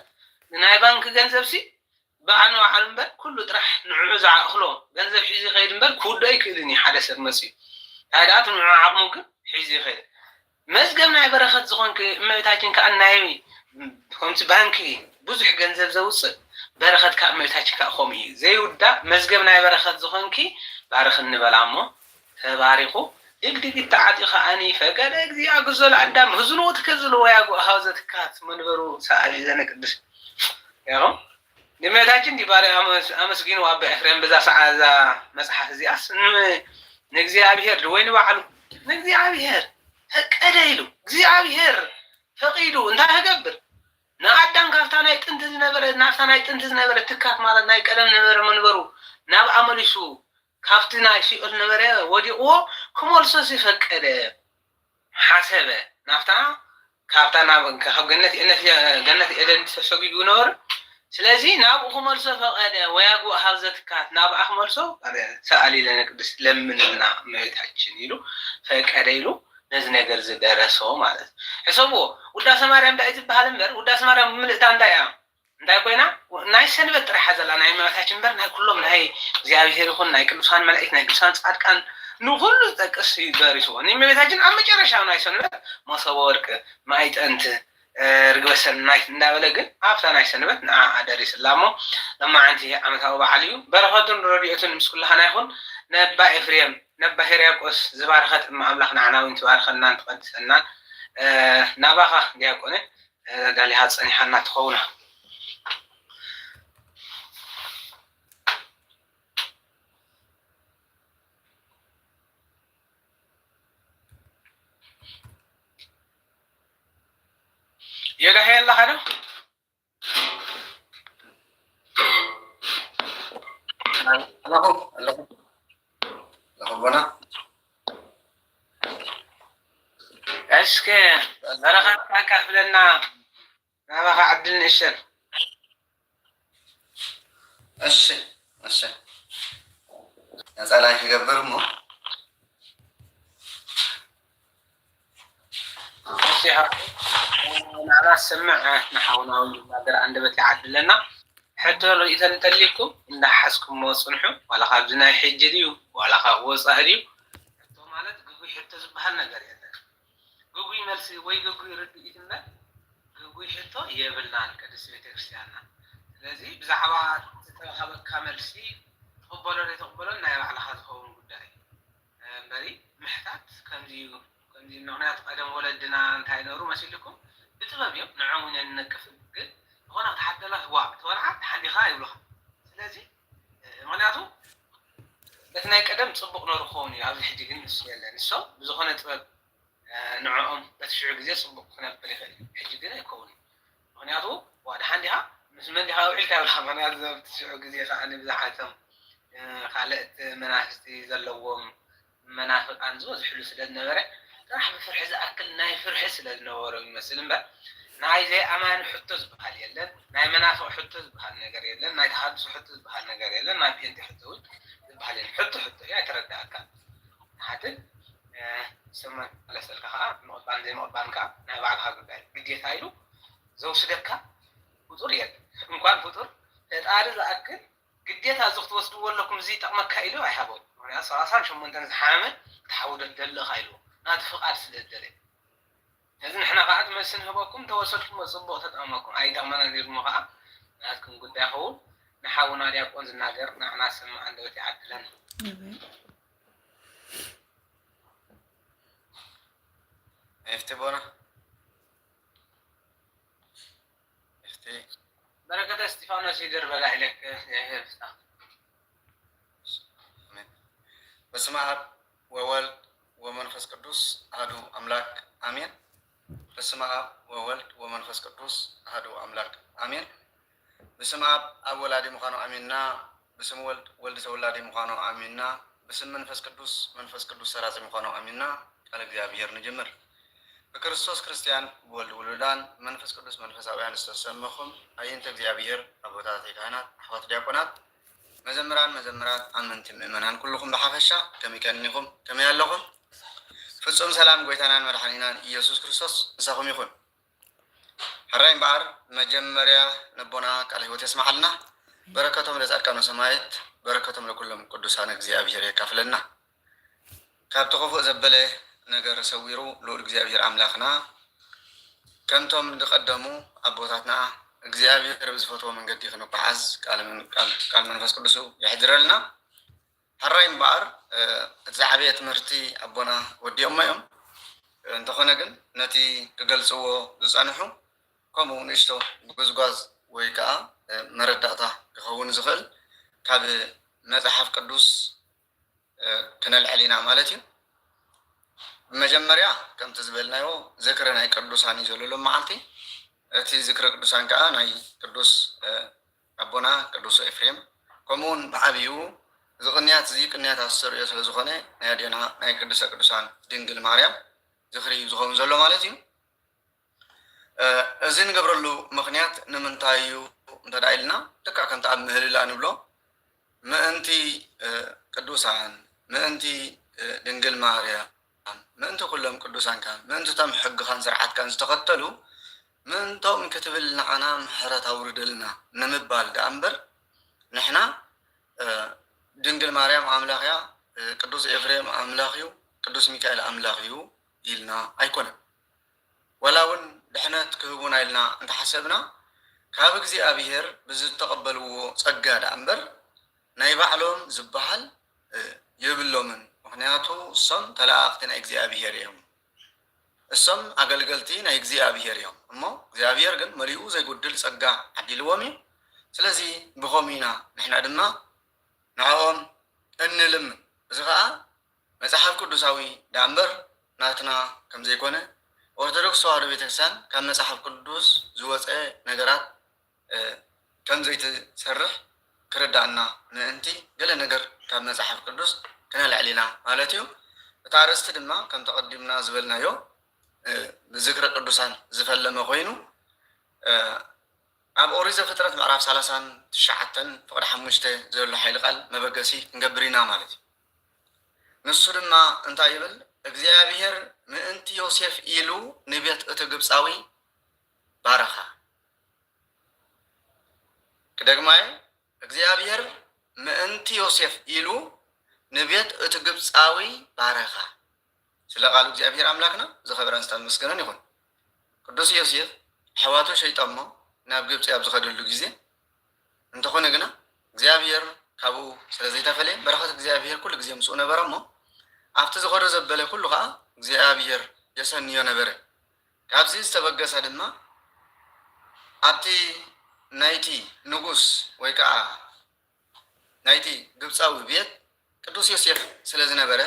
ናይ ባንኪ ገንዘብ ሲ بعنا وعلم بر كله طرح نعوز عقله جنزب حيزي خير بر كله يكذني حدث المسي هذا مع عقمك حيزي خير مزجمنا برخت زغنك ما يتاكين كأنه كنت بانكي بزح جنزب زوص برخت كأ ما يتاكين كأخومي زي ودا مزجمنا برخت زغنكي بارخ النبلامو تباريخو يقدي تعاطي خاني فقال اجزي اغزل عدام هزنو تكزلو ياغو هاوزت كات منبرو سالي زنقدس ياغو دميتاችን ዲባሪ አመስግኑ አባ ኤፍሬም በዛ ሰዓዛ መጽሐፍ እዚያስ ንእግዚአብሔር ወይን ባዓሉ ንእግዚአብሔር ፈቀደ ኢሉ እግዚአብሔር ፈቂዱ እንታይ ህገብር ንአዳም ካፍታ ናይ ጥንት ዝነበረ ናፍታ ናይ ጥንት ዝነበረ ትካት ማለት ናይ ቀደም ነበረ መንበሩ ናብ አመሊሱ ካፍቲ ናይ ሲኦል ነበረ ወዲቅዎ ክሞልሶስ ይፈቀደ ሓሰበ ናፍታ ካፍታ ናብ ገነት ኤደን ተሰጊዱ ነበር ስለዚህ ናብኡ ክመልሶ ፈቀደ ወያጉ ሃብዘትካት ናብኣ ክመልሶ ሰአሊ ለነ ቅዱስ ለምንና እመቤታችን ኢሉ ፈቀደ ኢሉ ነዚ ነገር ዝደረሶ ማለት ሕሰቡ ውዳሴ ማርያም ዳይ ዝበሃል እምበር ውዳሴ ማርያም ምልእታ እንታይ ኮይና ናይ ሰንበት ጥራሕ ዘላ ናይ እመቤታችን እምበር ናይ ኩሎም ናይ እግዚአብሔር ይኹን ናይ ቅዱሳን መላእክት ናይ ቅዱሳን ጻድቃን ንኩሉ ዝጠቅስ ይደሪስዎ እመቤታችን ኣብ መጨረሻ ናይ ሰንበት መሶበ ወርቅ ማይጠንት رجوع سناي نبلغن أفتح سنبت أدرس اللامو لما عندي عمتها وبعليو برهدون راديوتون مسكولها ناخون نبأ إفريم نبأ هريقوس زبارخت مع أملاخنا عنا وانتو أرخلنا نتقد سنان نباخا ديكونه دالي هاد سني حنا تخونا يلا هي الله هذا الله بنا اسك درخت كاك لنا ما عدلنا الشر እሺ ነፃላይ ከገበርሞ أنا سمع نحاول نقدر عند بيت عدلنا حتى إذا نتليكم نحسكم وصنحوا ولا خابزنا حجريو ولا خاب وصهريو حتى مالت جوجي حتى زبحنا قرية جوجي ملسي وي جوجي رد إثنا جوجي حتى يبلنا كده سويت كريستيانا لذي بزعبات تتخبط كاملسي تقبلوا نايم على هذا هو المقدار بري محتاج كم دي نعنات قدم ولدنا انتهي نورو مسيلكم بتبابيو نعمون نكفل قد هنا تحدى له واحد تولعت حدي خاي ولها سلازي معناته لكن هاي قدم تصبق نورو خوني عاوز حدي قنص يلا نسو بزخونة تباب نعم بتشعر قزي صبق خنا بليخلي حدي قنا يكوني معناته واحد حديها مش من ديها وعلتها ولها معناته بتشعر قزي خاني بزحاتهم خالقت منافستي زلوهم منافق عنزوز حلو سدد نبرة راح بفرح إذا أكل ناي فرح سلد نورو مثلاً بقى ناي زي أمان حطز بحال يلا ناي منافع حطز بحال نجار يلا ناي تحدث حطز بحال نجار يلا ناي بينتي حطوز بحال حطه يا تردى أكل حتى سمع على سلكها نقطان زي نقطان كا ناي بعد هذا بدي ثايلو زو سدكها فطور يلا مكان فطور تعرض أكل قديت هزقت وصلوا لكم زي تقمك كايلو أحبوا يعني أصلاً شو من تنحامل تحاول تدل خايلو ناتفق أرسل الدليل لازم إحنا قاعد مسن هباكم توصلكم وصبوا تتأمكم أي دعمنا ندير مقع ناتكم قد يحول نحاول نادي أكون زنادر نحن نسمع عند وتي عدلنا افتبونا بركة استفانوس يدير بلا إليك يا بسم الله وولد ومنفس قدوس أحدو أملاك آمين بسم الله وولد ومنفس قدوس أحدو أملاك آمين بسم الله أولادي مخانو آميننا بسم ولد سولادي مخانو آميننا بسم منفس قدوس سرازي مخانو آميننا على እግዚአብሔር نجمر بكريستوس كريستيان بولد ولدان منفس قدوس منفس أويان استسمخم أينت እግዚአብሔር أبوتاتي كهنات أحوات دياقونات مزمران أمنتم إيمانان كلكم بحافشة كم يكنكم كم يالكم فصوم سلام قويتنا مرحنينا يسوع كريستوس نساكم يكون حرين بعر مجمريا نبونا عليه وتسمح لنا በረከቶም ለጻድቃነ ሰማያት በረከቶም ለኩሎም ቅዱሳን እግዚአብሔር ይካፍለና ካብ ተኸፍኦ ዘበለ ነገር ሰዊሩ ልዑል እግዚአብሔር አምላኽና ከምቶም እንደቀደሙ አቦታትና እግዚአብሔር ብዝፈትዎ መንገዲ ክንጓዓዝ ቃል መንፈስ ቅዱስ ይሕድረልና حراي مبار زعبية تمرتي أبونا وديهم ما يوم انتخونا جن نتي كجلسوا زانحو كمو نشتو جوز ويكا مرداتا كخون زغل كاب مزحف قدوس كنا العلينا مالتي مجمريا كم تزبلنا يو ذكرنا قدوس هاني زلولو معلتي تي ذكر قدوسان كا ناي قدوس أبونا قدوس إفريم كمون بعبيو زغنيات زي كنيات السر يسل زغنة نادينا ناي قدوسان دينجل مريم زخري زغون زلوا مالتي زين قبرلو مخنيات نمنتايو متدايلنا تكا كنت عم مهللا نبلو ما أنتي قدوسان ما أنتي دينجل مريم ما أنتو كلهم قدوسان كان ما أنتو تم حق خان زرعات كان استقتلوا ما أنتو مكتب لنا أنا محرة أورد لنا نمبال دامبر نحنا دنجل مريم أملاخيا قدوس إفريم أملاخيو قدوس ميكائيل أملاخيو إلنا أيكون ولون دحنات كهبونا إلنا أنت حسبنا كابك زي أبيهر بزد تقبلوا سجاد أمبر نايبعلهم زبحل يبلو من وحنياتو الصم تلاقتنا إجزي أبيهر يوم الصم أقلقلتي نايجزي أبيهر يوم أما زي أبيهر قل مريو زي قدل سجا عدي الوامي سلازي بخومينا نحنا دمنا نعم እንልም እዚ ከዓ መጽሐፍ ቅዱሳዊ ዳምበር ናትና ከም ዘይኮነ ኦርቶዶክስ ተዋህዶ ቤተክርስቲያን ካብ መጽሐፍ ቅዱስ ዝወፀ ነገራት ከም ዘይትሰርሕ ክርዳእና ምእንቲ ገለ ነገር ካብ መጽሐፍ ቅዱስ ክነልዕል ኢና ማለት እዩ እታ ኣርእስቲ ድማ ከም ተቐዲምና ዝበልናዮ ብዝክረ ቅዱሳን ዝፈለመ ኮይኑ ኣብ ኦሪት ዘፍጥረት ምዕራፍ 39 ፍቅዲ 5 ዘሎ ሓይሊ ቃል መበገሲ ክንገብር ኢና ማለት እዩ ንሱ ድማ እንታይ ይብል እግዚአብሔር ምእንቲ ዮሴፍ ኢሉ ንቤት እቲ ግብፃዊ ባረኻ ክደግማይ እግዚአብሔር ምእንቲ ዮሴፍ ኢሉ ንቤት እቲ ግብፃዊ ባረኻ ስለ ቃሉ እግዚአብሔር አምላክና ዝኸበረን ዝተመስገነን ይኹን ቅዱስ ዮሴፍ ሕዋቱ ሸይጣሞ ናብ ግብፅ ኣብ ዝኸደሉ ጊዜ እንተኾነ ግና እግዚአብሔር ካብኡ ስለዘይተፈለየ በረኸት እግዚአብሔር ኩሉ ጊዜ ምስኡ ነበረ እሞ ኣብቲ ዝኸዶ ዘበለ ኩሉ ከዓ እግዚአብሔር የሰንዮ ነበረ ካብዚ ዝተበገሰ ድማ ኣብቲ ናይቲ ንጉስ ወይ ከዓ ናይቲ ግብፃዊ ቤት ቅዱስ ዮሴፍ ስለ ዝነበረ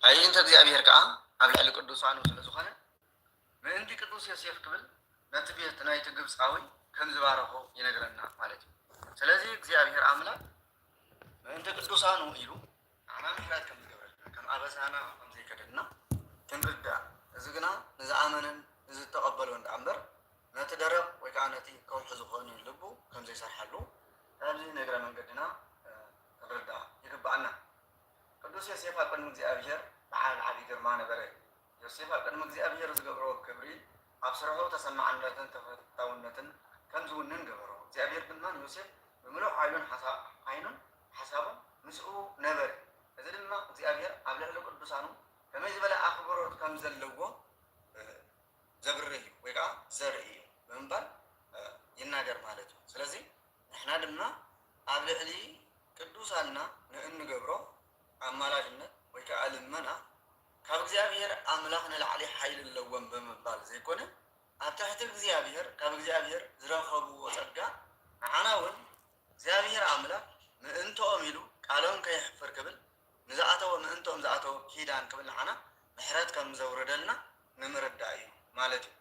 ኣይንተ እግዚአብሔር ከዓ ኣብ ልዕሊ ቅዱሳኑ ስለ ዝኾነ ምእንቲ ቅዱስ ዮሴፍ ክብል ነቲ ቤት ናይቲ ግብፃዊ ከም ዝባረኾ ይነግረና ማለት እዩ ስለዚ እግዚአብሔር አምላክ ምእንቲ ቅዱሳኑ ኢሉ ኣና ምሕረት ከም ዝገበረልና ከም ኣበሳና ከም ዘይከደና ክንርዳእ እዚ ግና ንዝኣመንን ንዝተቐበሎ እንዳእምበር ነቲ ደረቕ ወይ ከዓ ነቲ ከውሒ ዝኾኑ ልቡ ከም ዘይሰርሐሉ ኣብዚ ነገረ መንገድና ክንርዳእ ይግባአና ቅዱስ ዮሴፍ ኣብ ቅድሚ እግዚአብሔር በዓል ዓብዪ ግርማ ነበረ ዮሴፍ ኣብ ቅድሚ እግዚአብሔር ዝገብሮ ክብሪ ኣብ ስርሑ ተሰማዕነትን ተፈታውነትን ከም ዝውንን ገበሮ እግዚአብሔር ድማ ዮሴፍ ብምሉእ ዓይኑን ሓሳቡን ምስኡ ነበረ እዚ ድማ እግዚአብሔር ኣብ ልዕሊ ቅዱሳኑ ከመይ ዝበለ ኣኽብሮት ከም ዘለዎ ዘብርህ እዩ ወይ ከዓ ዘርኢ እዩ ብምባል ይናገር ማለት እዩ ስለዚ ንሕና ድማ ኣብ ልዕሊ ቅዱሳንና ንእንገብሮ ኣማላጅነት ወይ ከዓ ልመና ካብ እግዚአብሔር ኣምላኽ ንላዕሊ ሓይሊ ኣለዎም ብምባል ዘይኮነ ኣብ ትሕቲ እግዚአብሔር ካብ እግዚአብሔር ዝረኸብዎ ጸጋ ንዓና እውን እግዚአብሔር ኣምላኽ ምእንቶኦም ኢሉ ቃሎም ከየሕፍር ክብል ንዝኣተወ ምእንቶኦም ዝኣተወ ኪዳን ክብል ንዓና ምሕረት ከም ዘውረደልና ንምርዳእ እዩ ማለት እዩ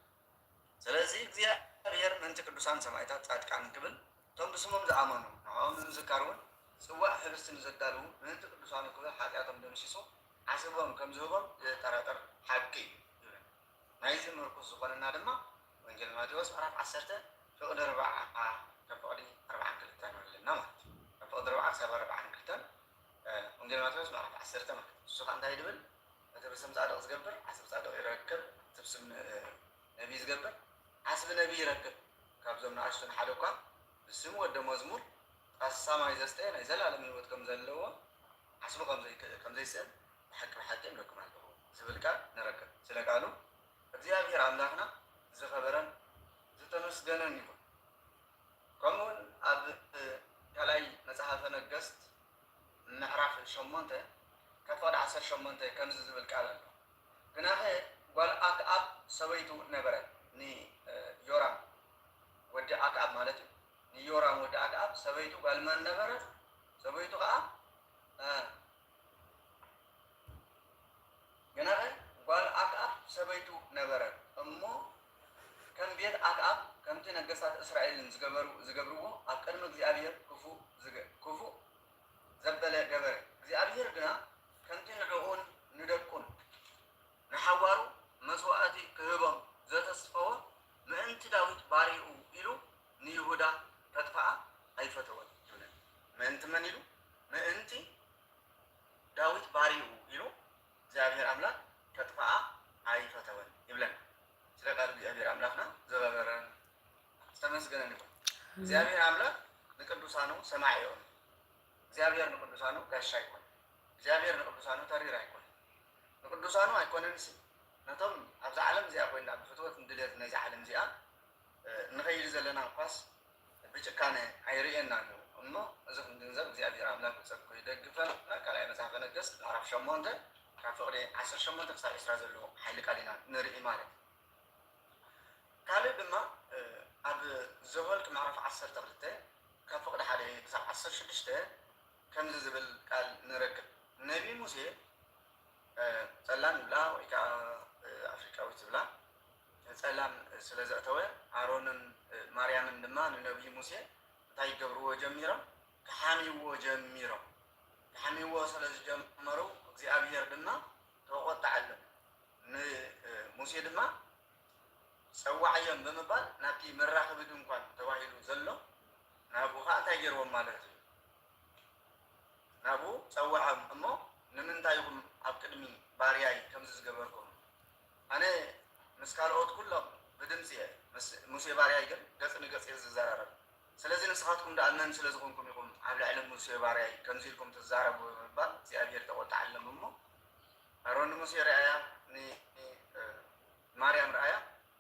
ስለዚ እግዚአብሔር ምእንቲ ቅዱሳን ሰማዕታት ጻድቃን ክብል እቶም ብስሞም ዝኣመኑ ንዖም ንምዝካር እውን ጽዋዕ ሕብስቲ ንዘዳልዉ ምእንቲ ቅዱሳን ክብል ሓጢኣቶም ደምሲሶ ዓስቦም ከም ዝህቦም ዝጠራጠር ሓቂ እዩ ናይዚ ምርኩስ ዝኾነና ድማ ወንጌል ማቴዎስ ምዕራፍ 10 ፍቅዲ 4 ካብ ፍቅዲ 42 ንብለና ማለት እዩ ካብ ፍቅዲ 4 ክሳብ 42 ወንጌል ማቴዎስ ምዕራፍ 10 ማለት እዩ እሱ ከዓ እንታይ ድብል እቲ ብስም ጻድቕ ዝገብር ዓስቢ ጻድቕ ይረክብ እቲ ብስም ነቢይ ዝገብር ዓስቢ ነቢይ ይረክብ ካብዞም ንኣሽቱን ሓደ እኳ ብስም ወደ መዝሙር ኣሳማይ ዘስተየ ናይ ዘላለም ህይወት ከም ዘለዎ ሓስቡ ከም ዘይስእል ብሓቂ ብሓቂ ንረክም ኣለዎ ዝብል ቃል ንረክብ። ስለ ቃሉ እግዚኣብሔር ኣምላኽና ዝኸበረን ዝተመስገነን ይኹን። ከምኡውን ኣብ ካልኣይ መፅሓፈ ነገስት ምዕራፍ 8 ካብ ፈቅዲ 18 ከምዚ ዝብል ቃል ኣሎ። ግናኸ ጓል ኣክዓብ ሰበይቱ ነበረት ንዮራም ወዲ ኣክዓብ ማለት እዩ። ንዮራም ወዲ ኣክዓብ ሰበይቱ ጓል መን ነበረት? ሰበይቱ ከዓ ግናኸ ጓል ኣክዓብ ሰበይቱ ነበረት እሞ ከም ቤት ኣክዓብ ከምቲ ነገስታት እስራኤልን ዝገብርዎ ኣብ ቅድሚ እግዚኣብሔር ክፉእ ዘበለ ገበረ። እግዚኣብሔር ግና ከምቲ ንዕኡን ንደቁን ንሓዋሩ መስዋዕቲ ክህቦም ዘተስፈዎ ምእንቲ ዳዊት ባሪኡ ኢሉ ንይሁዳ ከጥፍዓ ኣይፈተወን ይብለን። ምእንቲ መን ኢሉ? ምእንቲ ዳዊት ባሪኡ ኢሉ እግዚኣብሔር ኣምላክ ከጥፍዓ ኣይፈተወን ይብለና። ስለ ቃል እግዚኣብሔር ኣምላክና ዘበበረን ዝተመስገነን ይኹን። እግዚኣብሔር ኣምላክ ንቅዱሳኑ ሰማዕ ይኹን። እግዚአብሔር ንቅዱሳኑ ጋሻ ይኮን። እግዚአብሔር ንቅዱሳኑ ተሪራ ይኮን። ንቅዱሳኑ ኣይኮነንስ ነቶም ኣብዛ ዓለም እዚኣ ኮይና ብፍትወት ንድሌት ናይዚ ዓለም እዚኣ ንኸይድ ዘለና እኳስ ብጭካነ ኣይርኤናን እዩ እሞ እዚ ክንግንዘብ እግዚአብሔር ኣምላክ ፀብኮ ይደግፈን። ካልኣይ መፅሓፈ ነገስት ምዕራፍ 8 ካብ ፍቅዲ 18 ክሳብ 20 ዘለዎ ሓይሊ ቃል ኢና ንርኢ ማለት እዩ። ካልእ ድማ ኣብ ዘኍልቍ ምዕራፍ 12 ካብ ፍቅዲ 1 ክሳብ 16 ከምዚ ዝብል ቃል ንረክብ። ነቢ ሙሴ ፀላም ይብላ ወይ ከዓ ኣፍሪካዊት ዝብላ ፀላም ስለ ዘእተወ ኣሮንን ማርያምን ድማ ንነቢ ሙሴ እንታይ ይገብርዎ ጀሚሮም? ክሓሚዎ ጀሚሮም። ክሓሚዎ ስለ ዝጀመሩ እግዚኣብሔር ድማ ተቆጣዓሎም። ንሙሴ ድማ ፀዋዕዮም ብምባል ናብቲ መራኸቢ ድንኳን ተባሂሉ ዘሎ ናብኡ ከዓ እንታይ ገይርዎም ማለት እዩ? ናብኡ ፀዋዖም እሞ ንምንታይ ኢኹም ኣብ ቅድሚ ባርያይ ከምዚ ዝገበርኩም? ኣነ ምስ ካልኦት ኩሎም ብድምፂ እየ፣ ሙሴ ባርያይ ግን ገፅ ንገፅ እየ ዝዘራረብ። ስለዚ ንስኻትኩም ዳኣ መን ስለ ዝኾንኩም ኢኹም ኣብ ልዕሊ ሙሴ ባርያይ ከምዚ ኢልኩም ትዛረቡ ብምባል እግዚኣብሔር ተቆጣዓሎም እሞ ኣሮን ንሙሴ ረኣያ ንማርያም ረኣያ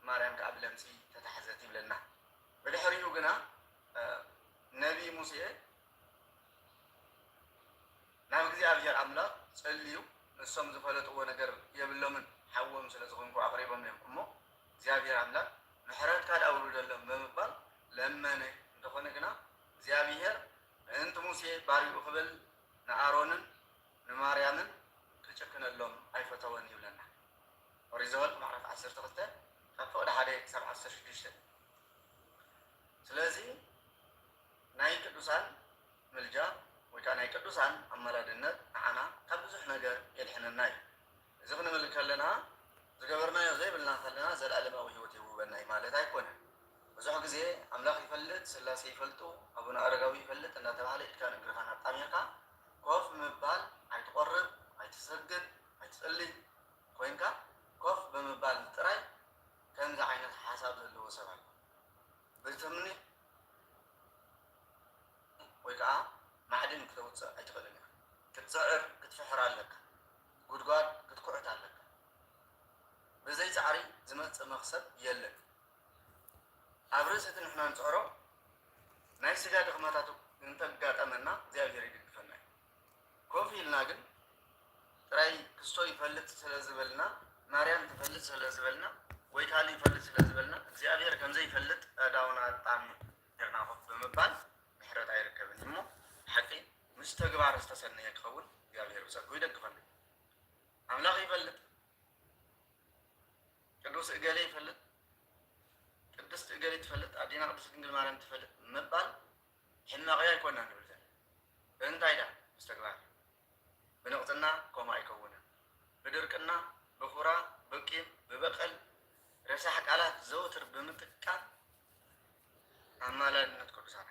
ማርያም ከዓ ብለምፂ ተታሕዘት ይብለና። ብድሕሪኡ ግና ነቢ ሙሴ ናብ እግዚኣብሔር ኣምላክ ጸልዩ ንሶም ዝፈለጥዎ ነገር የብሎምን ሓዎም ስለ ዝኾንኩ ኣቕሪቦም እዮም እሞ እግዚኣብሔር ኣምላክ ምሕረትካ ዳውርደሎም ብምባል ለመነ። እንተኾነ ግና እግዚኣብሔር ምእንቲ ሙሴ ባሪኡ ክብል ንኣሮንን ንማርያምን ክጭክነሎም ኣይፈተወን ይብለና። ኦሪት ዘኍልቍ ምዕራፍ 12 ካብ ፍቅዲ 1 ክሳብ 16። ስለዚ ናይ ቅዱሳን ምልጃ ወይ ከዓ ናይ ቅዱሳን ኣመላድነት ንዓና ካብ ብዙሕ ነገር የድሕነና እዩ። እዚ ክንብል ከለና ዝገበርናዮ ዘይብልና ከለና ዘለኣለማዊ ሂወት ይውበና ማለት ኣይኮነን። ብዙሕ ግዜ ኣምላኽ ይፈልጥ፣ ስላሴ ይፈልጡ፣ ኣቡነ ኣረጋዊ ይፈልጥ እናተባሃለ ኢድካ ንግርኻ ናጣሚርካ ኮፍ ምባል ኣይትቆርብ፣ ኣይትሰግድ፣ ኣይትፅልይ ኮይንካ ኮፍ ብምባል ጥራይ ከምዚ ዓይነት ሓሳብ ዘለዎ ሰብ ኣሎ። ብትምኒ ወይ ከዓ ማዕድን ክተውፅእ ኣይትኽእልን ኢኻ። ክትፅዕር ክትፍሕር ኣለካ፣ ጉድጓድ ክትኩዕት ኣለካ። ብዘይ ፃዕሪ ዝመፅእ መክሰብ የለን። ኣብ ርእሲ እቲ ንሕና ንፅዕሮ ናይ ስጋ ድኽመታት እንተጋጠመና እግዚኣብሔር ይድግፈና እዩ። ኮፍ ኢልና ግን ጥራይ ክስቶ ይፈልጥ ስለ ዝበልና ማርያም ትፈልጥ ስለ ዝበልና ወይ ካሊእ ይፈልጥ ስለ ዝበልና እግዚኣብሔር ከምዘይፈልጥ ዳውና ጣዕሚ ርና ኮፍ ብምባል ምሕረት ኣይርከብን እሞ ሓቂ ምስ ተግባር ዝተሰነየ ክኸውን እግዚኣብሔር ብፀጉ ይደግፈና። ኣምላኽ ይፈልጥ፣ ቅዱስ እገሌ ይፈልጥ፣ ቅድስቲ እገሌ ትፈልጥ፣ ኣዴና ቅድስት ድንግል ማርያም ትፈልጥ ምባል ሕማቅያ ይኮና ንብል ዘለና። እንታይ ዳ ምስ ተግባር ብንቕፅና ከምኡ ኣይከውንን። ብድርቅና ብኹራ ብቂም ብበቀል ረሳሕ ቃላት ዘወትር ብምጥቃም ኣማላድነት ቅዱሳን